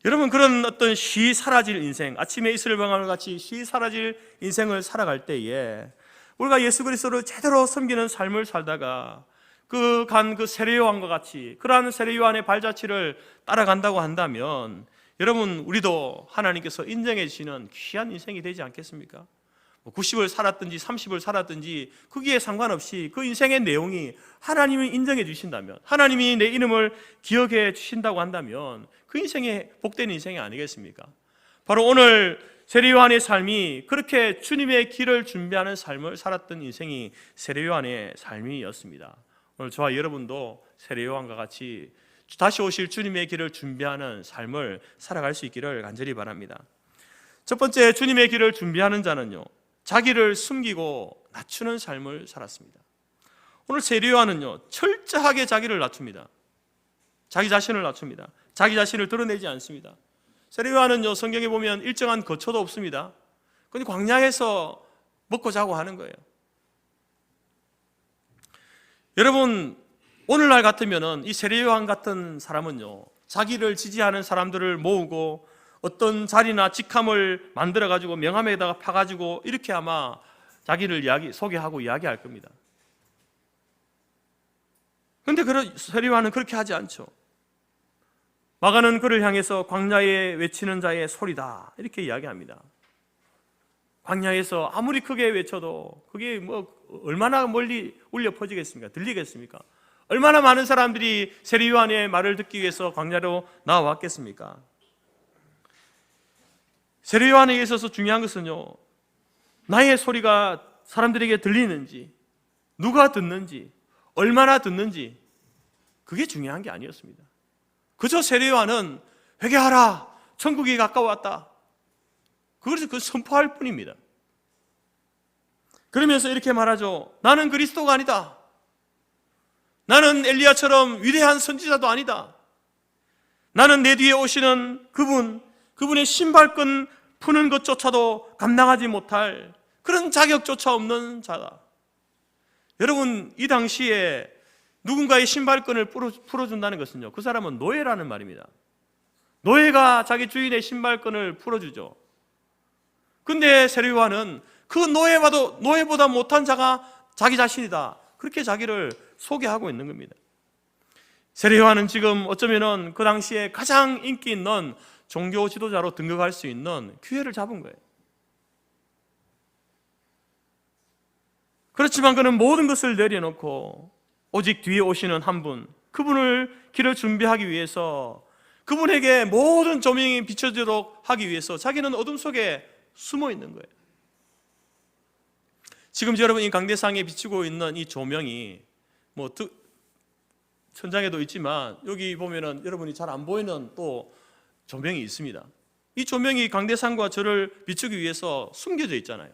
여러분, 그런 어떤 쉬 사라질 인생, 아침에 이슬 방울 같이 쉬 사라질 인생을 살아갈 때에 우리가 예수 그리스도를 제대로 섬기는 삶을 살다가 그 세례 요한과 같이 그러한 세례 요한의 발자취를 따라간다고 한다면 여러분, 우리도 하나님께서 인정해 주시는 귀한 인생이 되지 않겠습니까? 90을 살았든지 30을 살았든지 거기에 상관없이 그 인생의 내용이 하나님이 인정해 주신다면, 하나님이 내 이름을 기억해 주신다고 한다면 그 인생이 복된 인생이 아니겠습니까? 바로 오늘 세례 요한의 삶이 그렇게 주님의 길을 준비하는 삶을 살았던 인생이 세례 요한의 삶이었습니다. 오늘 저와 여러분도 세례 요한과 같이 다시 오실 주님의 길을 준비하는 삶을 살아갈 수 있기를 간절히 바랍니다. 첫 번째, 주님의 길을 준비하는 자는요, 자기를 숨기고 낮추는 삶을 살았습니다. 오늘 세례 요한은요, 철저하게 자기를 낮춥니다. 자기 자신을 낮춥니다. 자기 자신을 드러내지 않습니다. 세례 요한은요, 성경에 보면 일정한 거처도 없습니다. 그런데 광야에서 먹고 자고 하는 거예요. 여러분, 오늘날 같으면은 이 세례 요한 같은 사람은요, 자기를 지지하는 사람들을 모으고 어떤 자리나 직함을 만들어 가지고 명함에다가 파 가지고 이렇게 아마 자기를 소개하고 이야기할 겁니다. 그런데 세례 요한은 그렇게 하지 않죠. 마가는 그를 향해서 광야에 외치는 자의 소리다, 이렇게 이야기합니다. 광야에서 아무리 크게 외쳐도 그게 얼마나 멀리 울려 퍼지겠습니까? 들리겠습니까? 얼마나 많은 사람들이 세례 요한의 말을 듣기 위해서 광야로 나와왔겠습니까? 세례 요한에게 있어서 중요한 것은요, 나의 소리가 사람들에게 들리는지, 누가 듣는지, 얼마나 듣는지, 그게 중요한 게 아니었습니다. 그저 세례 요한은 회개하라, 천국이 가까웠다, 그것을 선포할 뿐입니다. 그러면서 이렇게 말하죠. 나는 그리스도가 아니다. 나는 엘리야처럼 위대한 선지자도 아니다. 나는 내 뒤에 오시는 그분의 신발끈 푸는 것조차도 감당하지 못할 그런 자격조차 없는 자다. 여러분, 이 당시에 누군가의 신발끈을 풀어준다는 것은요, 그 사람은 노예라는 말입니다. 노예가 자기 주인의 신발끈을 풀어주죠. 근데 세례 요한은 그 노예보다 못한 자가 자기 자신이다, 그렇게 자기를 소개하고 있는 겁니다. 세례 요한은 지금 어쩌면은 그 당시에 가장 인기 있는 종교 지도자로 등극할 수 있는 기회를 잡은 거예요. 그렇지만 그는 모든 것을 내려놓고 오직 뒤에 오시는 한 분, 그분을 길을 준비하기 위해서, 그분에게 모든 조명이 비춰지도록 하기 위해서 자기는 어둠 속에 숨어 있는 거예요. 지금 여러분, 이 강대상에 비치고 있는 이 조명이 천장에도 있지만 여기 보면은 여러분이 잘 안 보이는 또 조명이 있습니다. 이 조명이 강대상과 저를 비추기 위해서 숨겨져 있잖아요.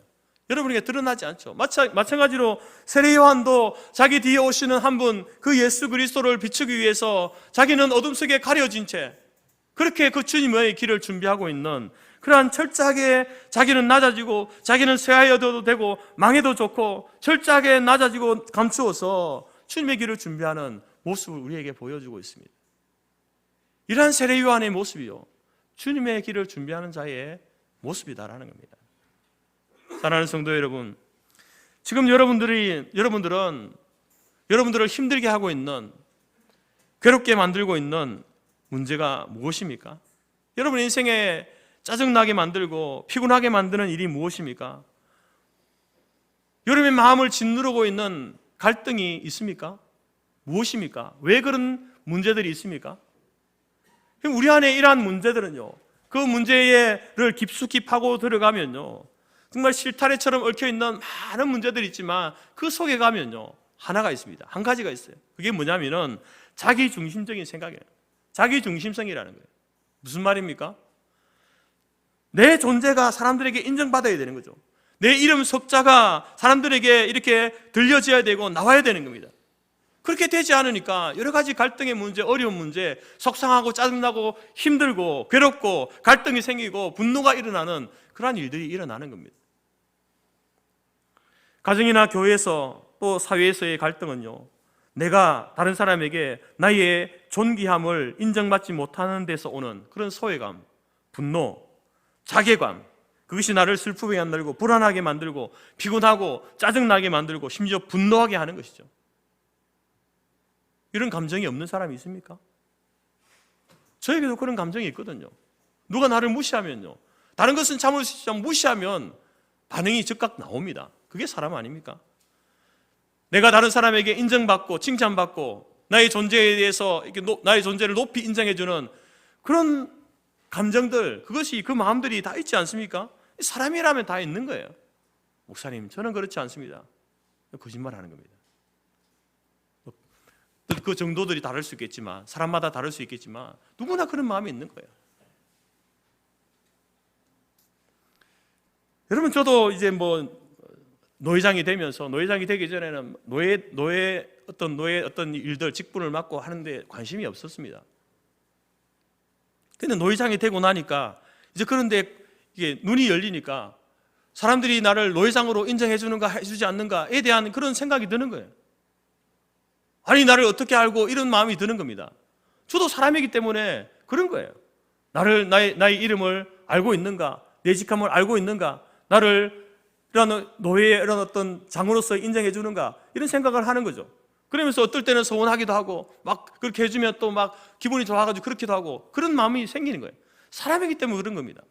여러분에게 드러나지 않죠. 마찬가지로 세례 요한도 자기 뒤에 오시는 한 분, 그 예수 그리스도를 비추기 위해서 자기는 어둠 속에 가려진 채 그렇게 그 주님의 길을 준비하고 있는, 그러한 철저하게 자기는 낮아지고 자기는 쇠하여도 되고 망해도 좋고 철저하게 낮아지고 감추어서 주님의 길을 준비하는 모습을 우리에게 보여주고 있습니다. 이러한 세례 요한의 모습이요, 주님의 길을 준비하는 자의 모습이다라는 겁니다. 사랑하는 성도 여러분, 지금 여러분들을 힘들게 하고 있는, 괴롭게 만들고 있는 문제가 무엇입니까? 여러분 인생에 짜증나게 만들고 피곤하게 만드는 일이 무엇입니까? 여러분의 마음을 짓누르고 있는 갈등이 있습니까? 무엇입니까? 왜 그런 문제들이 있습니까? 우리 안에 이러한 문제들은요, 그 문제를 깊숙이 파고 들어가면요, 정말 실타래처럼 얽혀있는 많은 문제들이 있지만 그 속에 가면요, 하나가 있습니다. 한 가지가 있어요. 그게 뭐냐면은 자기중심적인 생각이에요. 자기중심성이라는 거예요. 무슨 말입니까? 내 존재가 사람들에게 인정받아야 되는 거죠. 내 이름 석자가 사람들에게 이렇게 들려져야 되고 나와야 되는 겁니다. 그렇게 되지 않으니까 여러 가지 갈등의 문제, 어려운 문제, 속상하고 짜증나고 힘들고 괴롭고 갈등이 생기고 분노가 일어나는 그러한 일들이 일어나는 겁니다. 가정이나 교회에서 또 사회에서의 갈등은요, 내가 다른 사람에게 나의 존귀함을 인정받지 못하는 데서 오는 그런 소외감, 분노, 자괴감, 그것이 나를 슬프게 만들고 불안하게 만들고 피곤하고 짜증나게 만들고 심지어 분노하게 하는 것이죠. 이런 감정이 없는 사람이 있습니까? 저에게도 그런 감정이 있거든요. 누가 나를 무시하면요, 다른 것은 참을 수 있지만 무시하면 반응이 즉각 나옵니다. 그게 사람 아닙니까? 내가 다른 사람에게 인정받고 칭찬받고 나의 존재에 대해서 나의 존재를 높이 인정해주는 그런 감정들, 그것이 그 마음들이 다 있지 않습니까? 사람이라면 다 있는 거예요. 목사님, 저는 그렇지 않습니다. 거짓말하는 겁니다. 그 정도들이 다를 수 있겠지만, 사람마다 다를 수 있겠지만 누구나 그런 마음이 있는 거예요. 여러분, 저도 이제 노회장이 되기 전에는 노예 어떤 일들, 직분을 맡고 하는데 관심이 없었습니다. 근데 노회장이 되고 나니까 이제 그런데 이게 눈이 열리니까 사람들이 나를 노회장으로 인정해 주는가 해주지 않는가에 대한 그런 생각이 드는 거예요. 아니, 나를 어떻게 알고, 이런 마음이 드는 겁니다. 저도 사람이기 때문에 그런 거예요. 나의 이름을 알고 있는가, 내 직함을 알고 있는가, 나를 이런 노예의 이런 어떤 장으로서 인정해 주는가, 이런 생각을 하는 거죠. 그러면서 어떨 때는 서운하기도 하고 막 그렇게 해주면 또 막 기분이 좋아가지고 그렇기도 하고, 그런 마음이 생기는 거예요. 사람이기 때문에 그런 겁니다.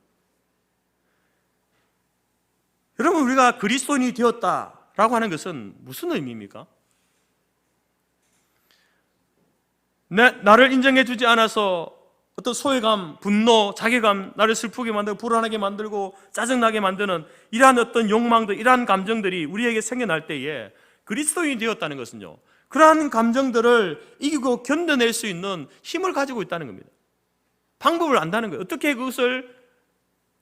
여러분, 우리가 그리스도인이 되었다라고 하는 것은 무슨 의미입니까? 나를 인정해 주지 않아서 어떤 소외감, 분노, 자괴감, 나를 슬프게 만들고 불안하게 만들고 짜증나게 만드는 이러한 어떤 욕망들, 이러한 감정들이 우리에게 생겨날 때에 그리스도인이 되었다는 것은요, 그러한 감정들을 이기고 견뎌낼 수 있는 힘을 가지고 있다는 겁니다. 방법을 안다는 거예요. 어떻게 그것을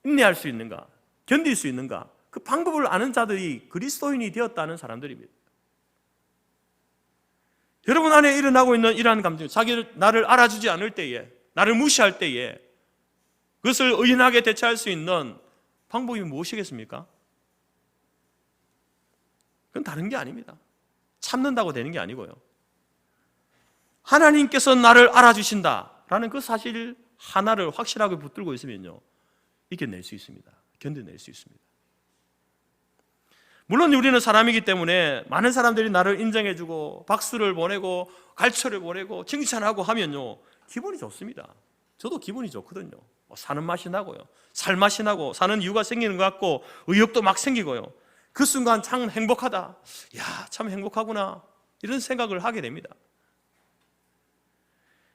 인내할 수 있는가, 견딜 수 있는가, 그 방법을 아는 자들이 그리스도인이 되었다는 사람들입니다. 여러분 안에 일어나고 있는 이러한 감정, 나를 알아주지 않을 때에, 나를 무시할 때에 그것을 의연하게 대처할 수 있는 방법이 무엇이겠습니까? 그건 다른 게 아닙니다. 참는다고 되는 게 아니고요, 하나님께서 나를 알아주신다라는 그 사실 하나를 확실하게 붙들고 있으면요, 이겨낼 수 있습니다. 견뎌낼 수 있습니다. 물론 우리는 사람이기 때문에 많은 사람들이 나를 인정해주고 박수를 보내고 갈채를 보내고 칭찬하고 하면요, 기분이 좋습니다. 저도 기분이 좋거든요. 사는 맛이 나고요, 살 맛이 나고 사는 이유가 생기는 것 같고 의욕도 막 생기고요, 그 순간 참 행복하다, 야, 참 행복하구나, 이런 생각을 하게 됩니다.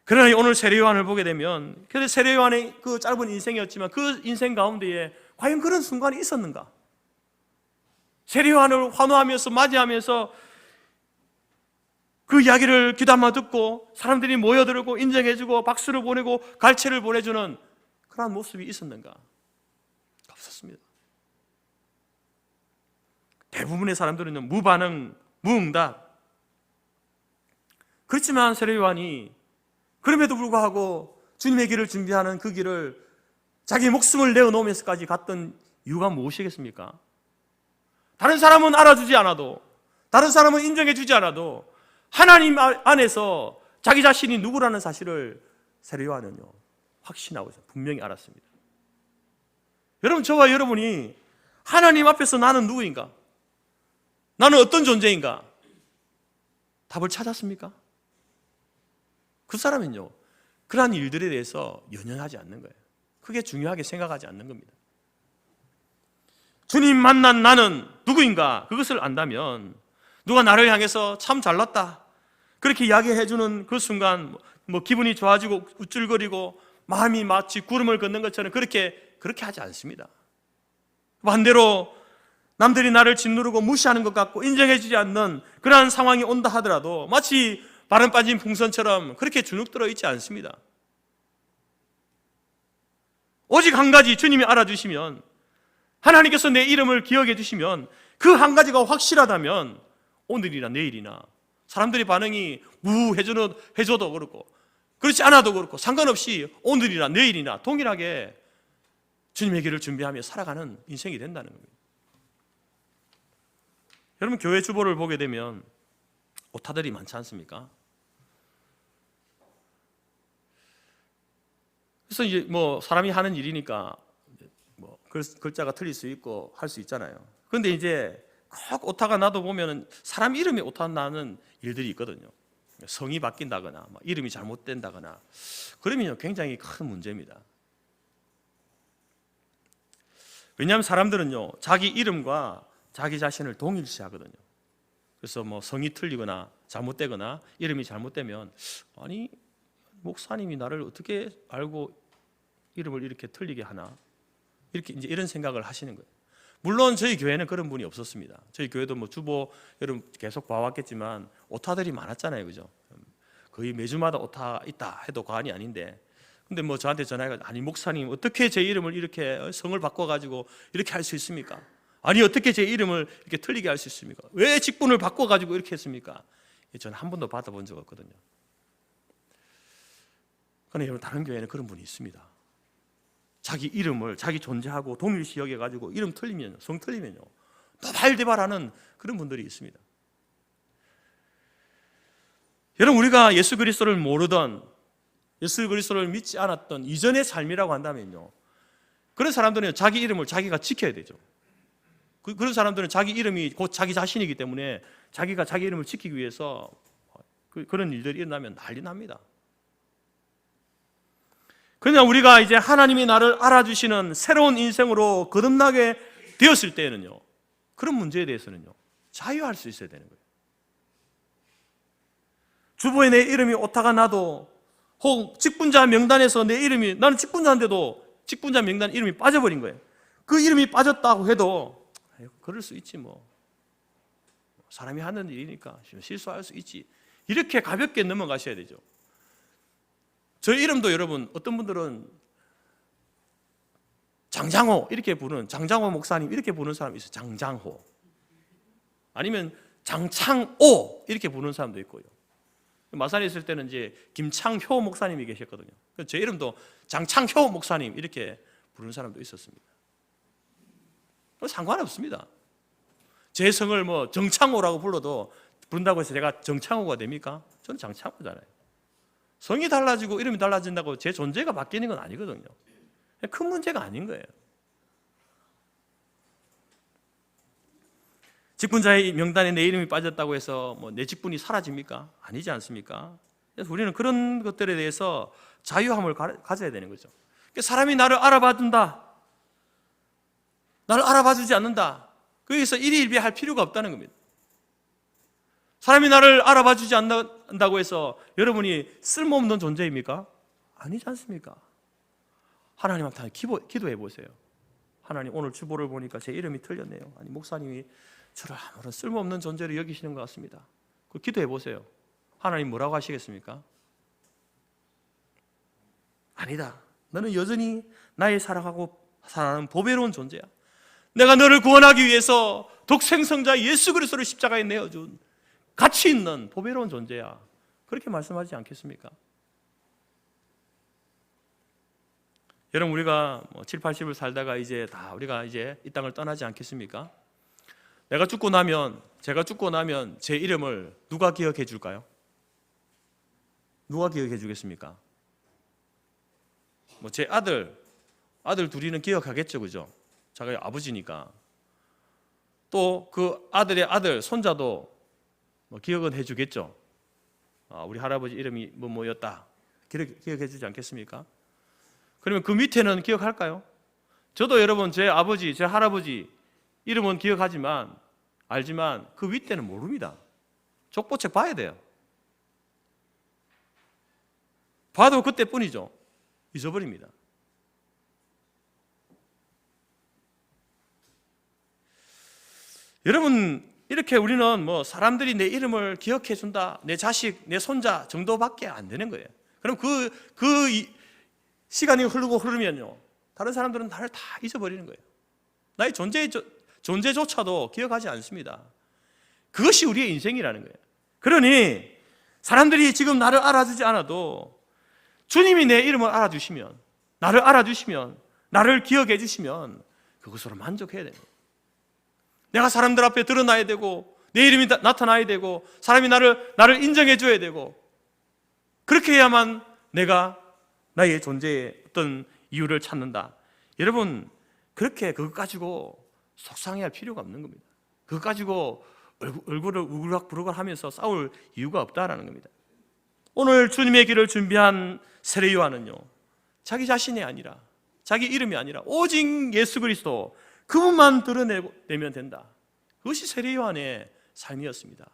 그러나 오늘 세례 요한을 보게 되면, 세례 요한의 그 짧은 인생이었지만 그 인생 가운데에 과연 그런 순간이 있었는가? 세례 요한을 환호하면서 맞이하면서 그 이야기를 귀담아 듣고 사람들이 모여들고 인정해주고 박수를 보내고 갈채를 보내주는 그러한 모습이 있었는가? 없었습니다. 대부분의 사람들은 무반응, 무응답. 그렇지만 세례 요한이 그럼에도 불구하고 주님의 길을 준비하는 그 길을 자기 목숨을 내어놓으면서까지 갔던 이유가 무엇이겠습니까? 다른 사람은 알아주지 않아도, 다른 사람은 인정해 주지 않아도 하나님 안에서 자기 자신이 누구라는 사실을 세례 요한은요 확신하고 있어요. 분명히 알았습니다. 여러분, 저와 여러분이 하나님 앞에서 나는 누구인가? 나는 어떤 존재인가? 답을 찾았습니까? 그 사람은요 그러한 일들에 대해서 연연하지 않는 거예요. 크게 중요하게 생각하지 않는 겁니다. 주님 만난 나는 누구인가? 그것을 안다면 누가 나를 향해서 참 잘났다 그렇게 이야기해주는 그 순간 기분이 좋아지고 우쭐거리고 마음이 마치 구름을 걷는 것처럼 그렇게 하지 않습니다. 반대로 남들이 나를 짓누르고 무시하는 것 같고 인정해주지 않는 그러한 상황이 온다 하더라도 마치 바람 빠진 풍선처럼 그렇게 주눅들어 있지 않습니다. 오직 한 가지 주님이 알아주시면, 하나님께서 내 이름을 기억해 주시면, 그 한 가지가 확실하다면 오늘이나 내일이나 사람들의 반응이 무해줘도 그렇고 그렇지 않아도 그렇고 상관없이 오늘이나 내일이나 동일하게 주님의 길을 준비하며 살아가는 인생이 된다는 겁니다. 여러분, 교회 주보를 보게 되면 오타들이 많지 않습니까? 그래서 이제 사람이 하는 일이니까 글자가 틀릴 수 있고 할 수 있잖아요. 그런데 이제 꼭 오타가 나도 보면은 사람 이름이 오타 나는 일들이 있거든요. 성이 바뀐다거나 이름이 잘못된다거나 그러면 굉장히 큰 문제입니다. 왜냐하면 사람들은요 자기 이름과 자기 자신을 동일시하거든요. 그래서 성이 틀리거나 잘못되거나 이름이 잘못되면 아니 목사님이 나를 어떻게 알고 이름을 이렇게 틀리게 하나, 이렇게 이제 이런 생각을 하시는 거예요. 물론 저희 교회는 그런 분이 없었습니다. 저희 교회도 주보 여러분 계속 봐왔겠지만 오타들이 많았잖아요, 그죠? 거의 매주마다 오타 있다 해도 과언이 아닌데, 근데 저한테 전화해가지고 아니 목사님 어떻게 제 이름을 이렇게 성을 바꿔가지고 이렇게 할 수 있습니까? 아니 어떻게 제 이름을 이렇게 틀리게 할 수 있습니까? 왜 직분을 바꿔가지고 이렇게 했습니까? 저는 한 번도 받아본 적 없거든요. 그런데 여러분 다른 교회는 그런 분이 있습니다. 자기 이름을 자기 존재하고 동일시 여겨가지고 이름 틀리면, 성 틀리면요 도발대발하는 그런 분들이 있습니다. 여러분, 우리가 예수 그리스도를 모르던, 예수 그리스도를 믿지 않았던 이전의 삶이라고 한다면요 그런 사람들은 자기 이름을 자기가 지켜야 되죠. 그런 사람들은 자기 이름이 곧 자기 자신이기 때문에 자기가 자기 이름을 지키기 위해서 그런 일들이 일어나면 난리 납니다. 그냥 우리가 이제 하나님이 나를 알아주시는 새로운 인생으로 거듭나게 되었을 때에는요 그런 문제에 대해서는요 자유할 수 있어야 되는 거예요. 주보에 내 이름이 오타가 나도, 혹 직분자 명단에서 내 이름이, 나는 직분자인데도 직분자 명단 이름이 빠져버린 거예요. 그 이름이 빠졌다고 해도 그럴 수 있지 사람이 하는 일이니까 실수할 수 있지, 이렇게 가볍게 넘어가셔야 되죠. 저 이름도 여러분 어떤 분들은 장장호 이렇게 부르는, 장장호 목사님 이렇게 부르는 사람이 있어요. 장장호. 아니면 장창오 이렇게 부르는 사람도 있고요. 마산에 있을 때는 이제 김창효 목사님이 계셨거든요. 제 이름도 장창효 목사님 이렇게 부르는 사람도 있었습니다. 상관없습니다. 제 성을 정창호라고 부른다고 해서 제가 정창호가 됩니까? 저는 장창호잖아요. 성이 달라지고 이름이 달라진다고 제 존재가 바뀌는 건 아니거든요. 큰 문제가 아닌 거예요. 직분자의 명단에 내 이름이 빠졌다고 해서 내 직분이 사라집니까? 아니지 않습니까? 그래서 우리는 그런 것들에 대해서 자유함을 가져야 되는 거죠. 사람이 나를 알아봐준다, 나를 알아봐주지 않는다, 거기서 일희일비할 필요가 없다는 겁니다. 사람이 나를 알아봐주지 않는다고 해서 여러분이 쓸모없는 존재입니까? 아니지 않습니까? 하나님한테 기도해 보세요. 하나님, 오늘 주보를 보니까 제 이름이 틀렸네요. 아니 목사님이 저를 아무런 쓸모없는 존재로 여기시는 것 같습니다. 그 기도해 보세요. 하나님 뭐라고 하시겠습니까? 아니다, 너는 여전히 나의 사랑하고 사랑하는 보배로운 존재야. 내가 너를 구원하기 위해서 독생성자 예수 그리스도를 십자가에 내어준 가치 있는 보배로운 존재야. 그렇게 말씀하지 않겠습니까? 여러분, 우리가 7, 80을 살다가 이제 다 우리가 이제 이 땅을 떠나지 않겠습니까? 제가 죽고 나면 제 이름을 누가 기억해 줄까요? 누가 기억해 주겠습니까? 제 아들 둘이는 기억하겠죠, 그죠? 자기 아버지니까. 또 그 아들의 아들, 손자도 기억은 해주겠죠. 우리 할아버지 이름이 뭐였다. 기억해 주지 않겠습니까? 그러면 그 밑에는 기억할까요? 저도 여러분 제 아버지, 제 할아버지 이름은 알지만 그 윗대는 모릅니다. 족보책 봐야 돼요. 봐도 그때뿐이죠. 잊어버립니다. 여러분, 이렇게 우리는 사람들이 내 이름을 기억해 준다, 내 자식, 내 손자 정도밖에 안 되는 거예요. 그럼 그 시간이 흐르면요, 다른 사람들은 나를 다 잊어버리는 거예요. 나의 존재조차도 기억하지 않습니다. 그것이 우리의 인생이라는 거예요. 그러니 사람들이 지금 나를 알아주지 않아도 주님이 내 이름을 알아주시면, 나를 기억해 주시면 그것으로 만족해야 돼요. 내가 사람들 앞에 드러나야 되고, 내 이름이 나타나야 되고, 사람이 나를 인정해 줘야 되고, 그렇게 해야만 내가 나의 존재의 어떤 이유를 찾는다. 여러분, 그렇게 그것 가지고 속상해할 필요가 없는 겁니다. 그것 가지고 얼굴을 우글락부글락 하면서 싸울 이유가 없다라는 겁니다. 오늘 주님의 길을 준비한 세례 요한은요, 자기 자신이 아니라, 자기 이름이 아니라 오직 예수 그리스도 그분만 드러내면 된다. 그것이 세례 요한의 삶이었습니다.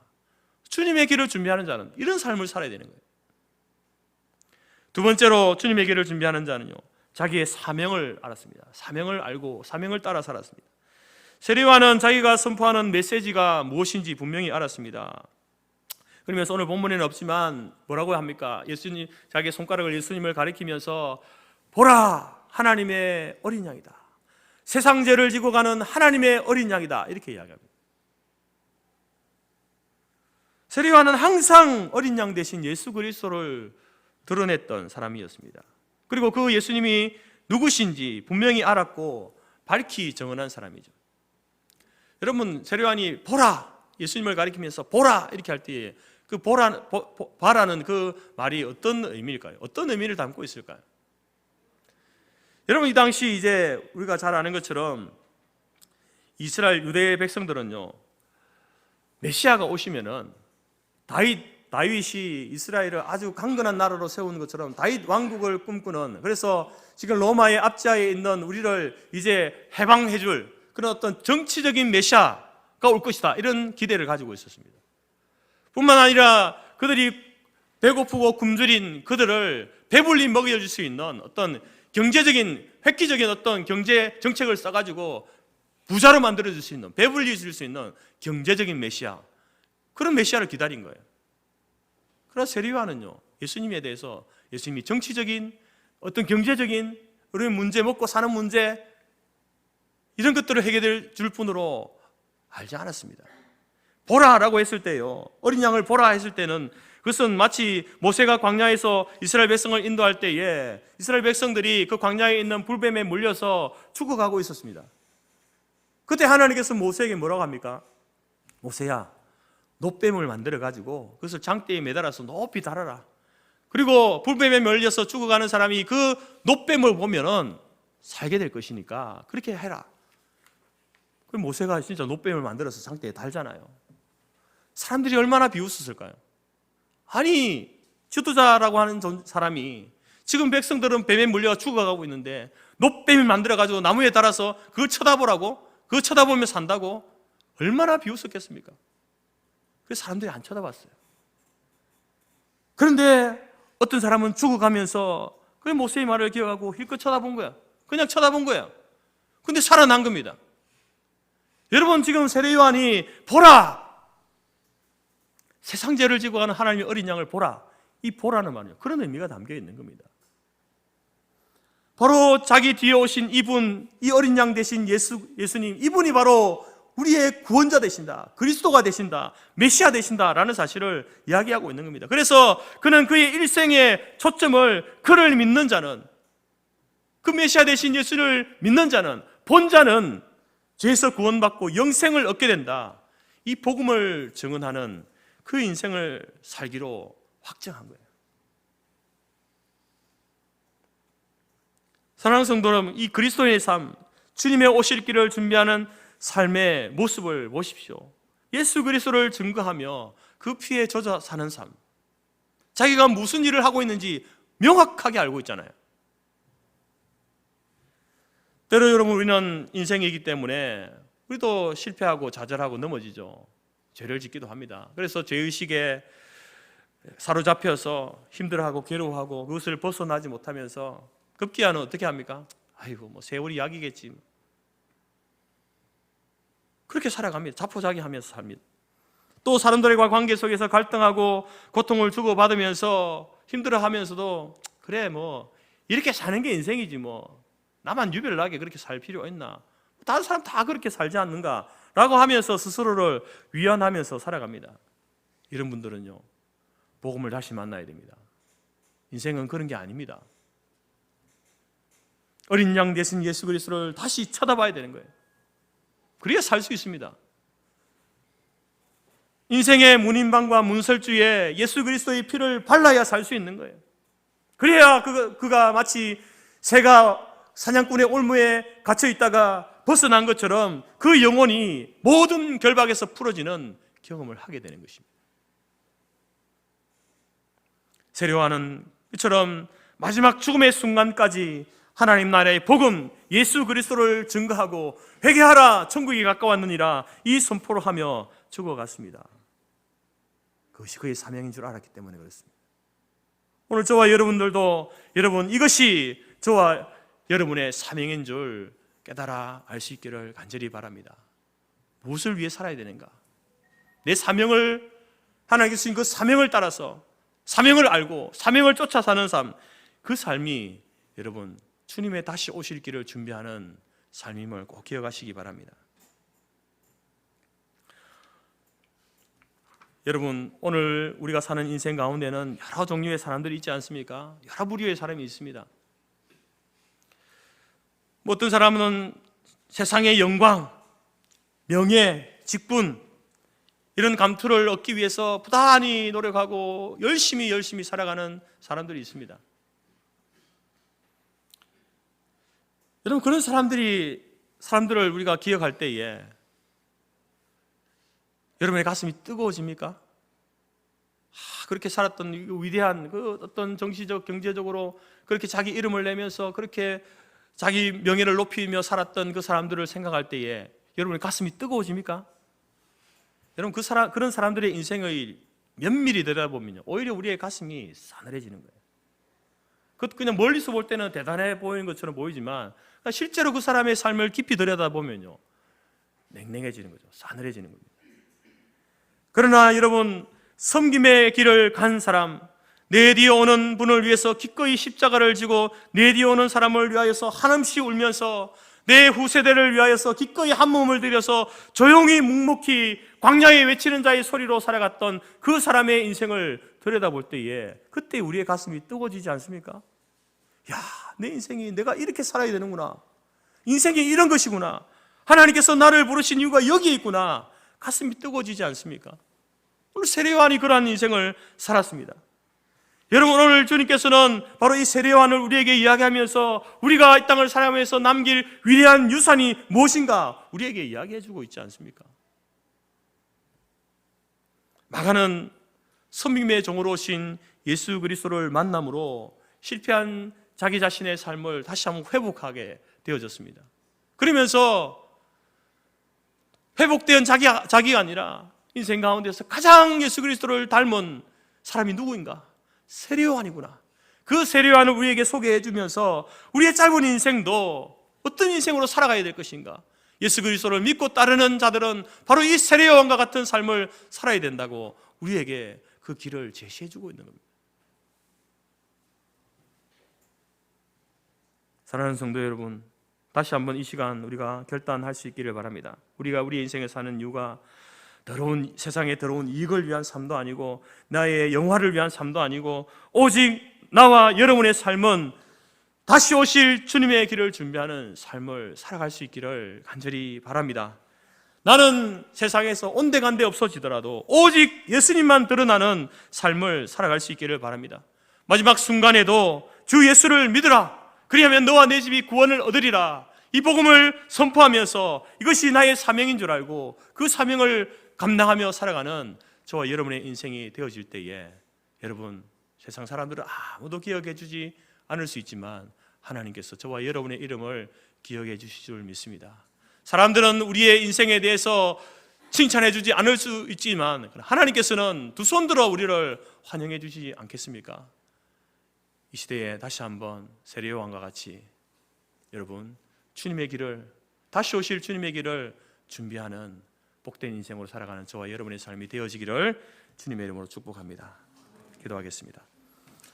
주님의 길을 준비하는 자는 이런 삶을 살아야 되는 거예요. 두 번째로 주님의 길을 준비하는 자는요, 자기의 사명을 알았습니다. 사명을 알고 사명을 따라 살았습니다. 세례 요한은 자기가 선포하는 메시지가 무엇인지 분명히 알았습니다. 그러면서 오늘 본문에는 없지만 뭐라고 합니까? 자기의 손가락을 예수님을 가리키면서 보라, 하나님의 어린 양이다. 세상 죄를 지고 가는 하나님의 어린 양이다. 이렇게 이야기합니다. 세례 요한은 항상 어린 양 대신 예수 그리스도를 드러냈던 사람이었습니다. 그리고 그 예수님이 누구신지 분명히 알았고 밝히 정언한 사람이죠. 여러분, 세례 요한이 보라, 예수님을 가리키면서 보라 이렇게 할 때에 그 봐라는 그 말이 어떤 의미일까요? 어떤 의미를 담고 있을까요? 여러분, 이 당시 이제 우리가 잘 아는 것처럼 이스라엘 유대 백성들은요, 메시아가 오시면은 다윗이 이스라엘을 아주 강건한 나라로 세우는 것처럼 다윗 왕국을 꿈꾸는, 그래서 지금 로마의 압제하에 있는 우리를 이제 해방해줄 그런 어떤 정치적인 메시아가 올 것이다, 이런 기대를 가지고 있었습니다. 뿐만 아니라 그들이 배고프고 굶주린 그들을 배불리 먹여줄 수 있는 어떤 경제적인, 획기적인 어떤 경제 정책을 써가지고 부자로 만들어줄 수 있는, 배불리 줄 수 있는 경제적인 메시아, 그런 메시아를 기다린 거예요. 그러나 세례 요한은요, 예수님에 대해서 예수님이 정치적인, 어떤 경제적인, 우리의 문제, 먹고 사는 문제, 이런 것들을 해결해 줄 뿐으로 알지 않았습니다. 보라라고 했을 때요, 어린 양을 보라 했을 때는 그것은 마치 모세가 광야에서 이스라엘 백성을 인도할 때에 이스라엘 백성들이 그 광야에 있는 불뱀에 물려서 죽어가고 있었습니다. 그때 하나님께서 모세에게 뭐라고 합니까? 모세야, 놋뱀을 만들어가지고 그것을 장대에 매달아서 높이 달아라. 그리고 불뱀에 물려서 죽어가는 사람이 그 놋뱀을 보면은 살게 될 것이니까 그렇게 해라. 그 모세가 진짜 놋뱀을 만들어서 장대에 달잖아요. 사람들이 얼마나 비웃었을까요? 아니, 지도자라고 하는 사람이 지금 백성들은 뱀에 물려 죽어가고 있는데 놋뱀을 만들어가지고 나무에 달아서 그걸 쳐다보라고? 그거 쳐다보며 산다고? 얼마나 비웃었겠습니까? 그래서 사람들이 안 쳐다봤어요. 그런데 어떤 사람은 죽어가면서 그 모세의 말을 기억하고 힐끗 쳐다본 거야. 그냥 쳐다본 거야. 근데 살아난 겁니다. 여러분, 지금 세례 요한이 보라, 세상 죄를 지고 가는 하나님의 어린 양을 보라, 이 보라는 말이요, 그런 의미가 담겨 있는 겁니다. 바로 자기 뒤에 오신 이분, 이 어린 양 대신 예수님, 이분이 바로 우리의 구원자 되신다, 그리스도가 되신다, 메시아 되신다라는 사실을 이야기하고 있는 겁니다. 그래서 그는 그의 일생의 초점을 그를 믿는 자는, 그 메시아 되신 예수를 믿는 자는, 본 자는 죄에서 구원받고 영생을 얻게 된다, 이 복음을 증언하는 그 인생을 살기로 확정한 거예요. 사랑하는 성도 여러분, 이 그리스도의 삶, 주님의 오실 길을 준비하는 삶의 모습을 보십시오. 예수 그리스도를 증거하며 그 피에 젖어 사는 삶, 자기가 무슨 일을 하고 있는지 명확하게 알고 있잖아요. 때로 여러분, 우리는 인생이기 때문에 우리도 실패하고 좌절하고 넘어지죠. 죄를 짓기도 합니다. 그래서 죄의식에 사로잡혀서 힘들어하고 괴로워하고 그것을 벗어나지 못하면서 급기야는 어떻게 합니까? 아이고, 뭐 세월이 약이겠지, 그렇게 살아갑니다. 자포자기하면서 삽니다. 또 사람들과 관계 속에서 갈등하고 고통을 주고받으면서 힘들어하면서도 그래, 뭐 이렇게 사는 게 인생이지, 뭐 나만 유별나게 그렇게 살 필요 있나, 다른 사람 다 그렇게 살지 않는가 라고 하면서 스스로를 위안하면서 살아갑니다. 이런 분들은요, 복음을 다시 만나야 됩니다. 인생은 그런 게 아닙니다. 어린 양 대신 예수 그리스도를 다시 쳐다봐야 되는 거예요. 그래야 살 수 있습니다. 인생의 문인방과 문설주에 예수 그리스도의 피를 발라야 살 수 있는 거예요. 그래야 그가 마치 새가 사냥꾼의 올무에 갇혀 있다가 벗어난 것처럼 그 영혼이 모든 결박에서 풀어지는 경험을 하게 되는 것입니다. 세례요한은 이처럼 마지막 죽음의 순간까지 하나님 나라의 복음, 예수 그리스도를 증거하고 회개하라, 천국이 가까웠느니라, 이 선포를 하며 죽어갔습니다. 그것이 그의 사명인 줄 알았기 때문에 그렇습니다. 오늘 저와 여러분들도 여러분, 이것이 저와 여러분의 사명인 줄 깨달아 알 수 있기를 간절히 바랍니다. 무엇을 위해 살아야 되는가? 내 사명을, 하나님께서 주신 그 사명을 따라서 사명을 알고 사명을 쫓아 사는 삶, 그 삶이 여러분 주님의 다시 오실 길을 준비하는 삶임을 꼭 기억하시기 바랍니다. 여러분, 오늘 우리가 사는 인생 가운데는 여러 종류의 사람들이 있지 않습니까? 여러 부류의 사람이 있습니다. 뭐 어떤 사람은 세상의 영광, 명예, 직분, 이런 감투를 얻기 위해서 부단히 노력하고 열심히 살아가는 사람들이 있습니다. 여러분, 그런 사람들을 우리가 기억할 때에 여러분의 가슴이 뜨거워집니까? 그렇게 살았던 위대한 그 어떤 정치적, 경제적으로 그렇게 자기 이름을 내면서 그렇게 자기 명예를 높이며 살았던 그 사람들을 생각할 때에 여러분의 가슴이 뜨거워집니까? 여러분, 그런 사람들의 인생의 면밀히 들여다보면요, 오히려 우리의 가슴이 싸늘해지는 거예요. 그냥 멀리서 볼 때는 대단해 보이는 것처럼 보이지만 실제로 그 사람의 삶을 깊이 들여다보면요, 냉랭해지는 거죠. 싸늘해지는 겁니다. 그러나 여러분, 섬김의 길을 간 사람, 내 뒤에 오는 분을 위해서 기꺼이 십자가를 지고 내 뒤에 오는 사람을 위하여서 한없이 울면서 내 후세대를 위하여서 기꺼이 한 몸을 들여서 조용히 묵묵히 광야에 외치는 자의 소리로 살아갔던 그 사람의 인생을 들여다볼 때에 그때 우리의 가슴이 뜨거워지지 않습니까? 야, 내 인생이 내가 이렇게 살아야 되는구나, 인생이 이런 것이구나, 하나님께서 나를 부르신 이유가 여기에 있구나, 가슴이 뜨거워지지 않습니까? 오늘 세례요한이 그러한 인생을 살았습니다. 여러분, 오늘 주님께서는 바로 이 세례요한을 우리에게 이야기하면서 우리가 이 땅을 살아가면서 남길 위대한 유산이 무엇인가 우리에게 이야기해주고 있지 않습니까? 마가는 섬김의 종으로 오신 예수 그리스도를 만남으로 실패한 자기 자신의 삶을 다시 한번 회복하게 되어졌습니다. 그러면서 회복된 자기가 아니라 인생 가운데서 가장 예수 그리스도를 닮은 사람이 누구인가? 세례요한이구나. 그 세례요한을 우리에게 소개해 주면서 우리의 짧은 인생도 어떤 인생으로 살아가야 될 것인가, 예수 그리스도를 믿고 따르는 자들은 바로 이 세례요한과 같은 삶을 살아야 된다고 우리에게 그 길을 제시해 주고 있는 겁니다. 사랑하는 성도 여러분, 다시 한번 이 시간 우리가 결단할 수 있기를 바랍니다. 우리가 우리의 인생을 사는 이유가 더러운 세상에 더러운 이익을 위한 삶도 아니고 나의 영화를 위한 삶도 아니고 오직 나와 여러분의 삶은 다시 오실 주님의 길을 준비하는 삶을 살아갈 수 있기를 간절히 바랍니다. 나는 세상에서 온데간데 없어지더라도 오직 예수님만 드러나는 삶을 살아갈 수 있기를 바랍니다. 마지막 순간에도 주 예수를 믿으라, 그리하면 너와 내 집이 구원을 얻으리라, 이 복음을 선포하면서 이것이 나의 사명인 줄 알고 그 사명을 감당하며 살아가는 저와 여러분의 인생이 되어질 때에 여러분, 세상 사람들은 아무도 기억해 주지 않을 수 있지만 하나님께서 저와 여러분의 이름을 기억해 주실 줄 믿습니다. 사람들은 우리의 인생에 대해서 칭찬해 주지 않을 수 있지만 하나님께서는 두 손 들어 우리를 환영해 주시지 않겠습니까? 이 시대에 다시 한번 세례요한과 같이 여러분, 주님의 길을, 다시 오실 주님의 길을 준비하는 복된 인생으로 살아가는 저와 여러분의 삶이 되어지기를 주님의 이름으로 축복합니다. 기도하겠습니다.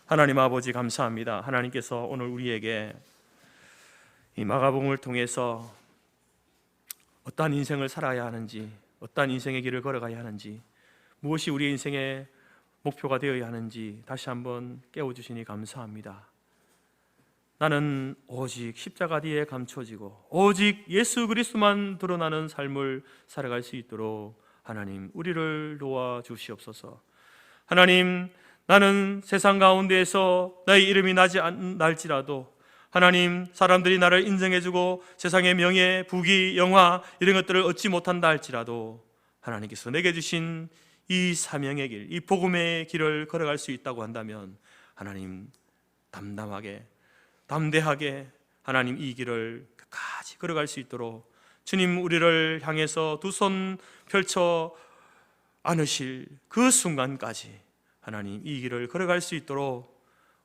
하나님 아버지, 감사합니다. 하나님께서 오늘 우리에게 이 마가복음을 통해서 어떠한 인생을 살아야 하는지, 어떠한 인생의 길을 걸어가야 하는지, 무엇이 우리의 인생의 목표가 되어야 하는지 다시 한번 깨워주시니 감사합니다. 나는 오직 십자가 뒤에 감춰지고 오직 예수 그리스도만 드러나는 삶을 살아갈 수 있도록 하나님 우리를 도와주시옵소서. 하나님, 나는 세상 가운데에서 나의 이름이 나지 않을지라도 하나님, 사람들이 나를 인정해주고 세상의 명예, 부귀, 영화 이런 것들을 얻지 못한다 할지라도 하나님께서 내게 주신 이 사명의 길, 이 복음의 길을 걸어갈 수 있다고 한다면 하나님, 담대하게 하나님 이 길을 끝까지 걸어갈 수 있도록 주님 우리를 향해서 두 손 펼쳐 안으실 그 순간까지 하나님 이 길을 걸어갈 수 있도록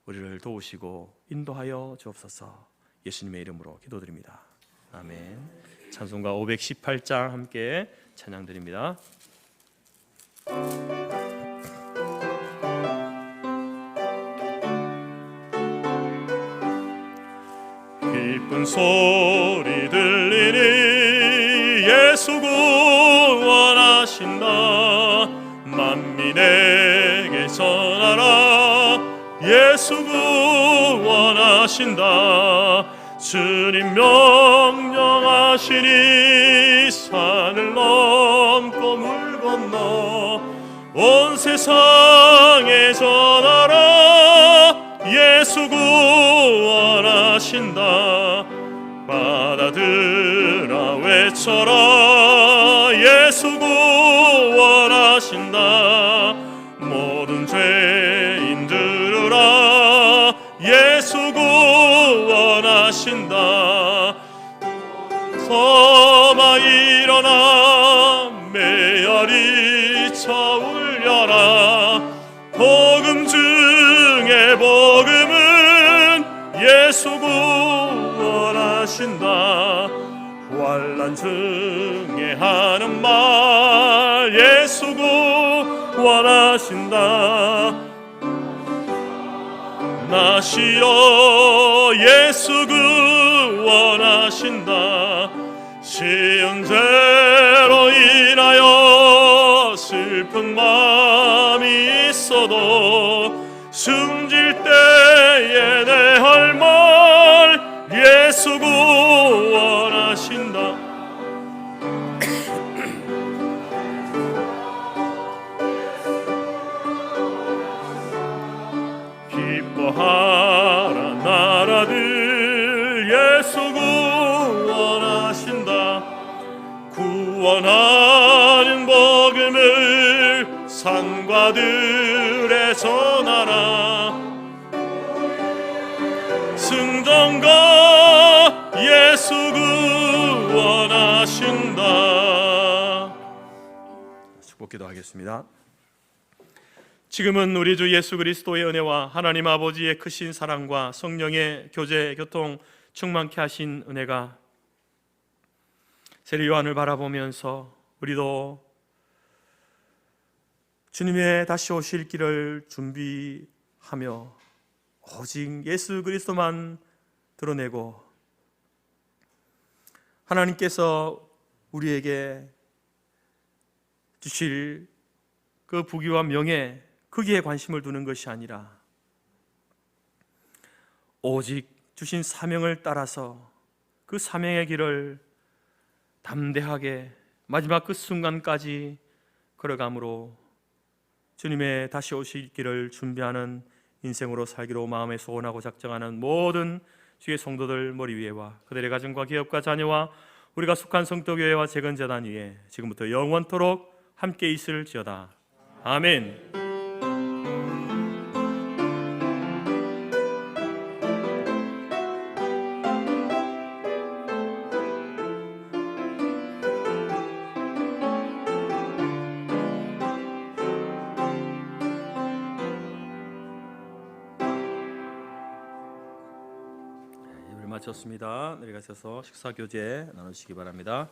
우리를 도우시고 인도하여 주옵소서. 예수님의 이름으로 기도드립니다. 아멘. 찬송가 518장 함께 찬양드립니다. 기쁜 소리 들리니 예수 구원하신다. 만민에게 전하라. 예수 구원하신다. 주님 명령하시니 산을 넘고 물 건너 온 세상에 전하라. 예수 구원하신다. 받아들아 외쳐라. 예수 구원하신다. 모든 죄인 들으라. 예수 구원하신다. 서마 일어나 메아리 쳐 울려라. 복음 중에 복음은 예수 구원하신다. 환난 중에 하는 말 예수 구원하신다. 나시여 예수 구원하신다. 쉬운 죄로 인하여 슬픈 마음이 있어도 숨질 때에 내 할 말 예수 구원하신다. 기뻐하라 나라들 예수 구원하신다. 구원하는 복음을 산과 들에 전하라. 승전가 예수 구원하신다. 축복 기도하겠습니다. 지금은 우리 주 예수 그리스도의 은혜와 하나님 아버지의 크신 사랑과 성령의 교제, 교통 충만케 하신 은혜가 세례 요한을 바라보면서 우리도 주님의 다시 오실 길을 준비하며 오직 예수 그리스도만 드러내고 하나님께서 우리에게 주실 그 부귀와 명예, 거기에 관심을 두는 것이 아니라 오직 주신 사명을 따라서 그 사명의 길을 담대하게 마지막 그 순간까지 걸어감으로 주님의 다시 오실 길을 준비하는 인생으로 살기로 마음에 소원하고 작정하는 모든 주의 성도들 머리 위에와 그들의 가정과 기업과 자녀와 우리가 속한 성도교회와 재건재단 위에 지금부터 영원토록 함께 있을지어다. 아멘. 예배를 마쳤습니다. 내려가셔서 식사 교제 나누시기 바랍니다.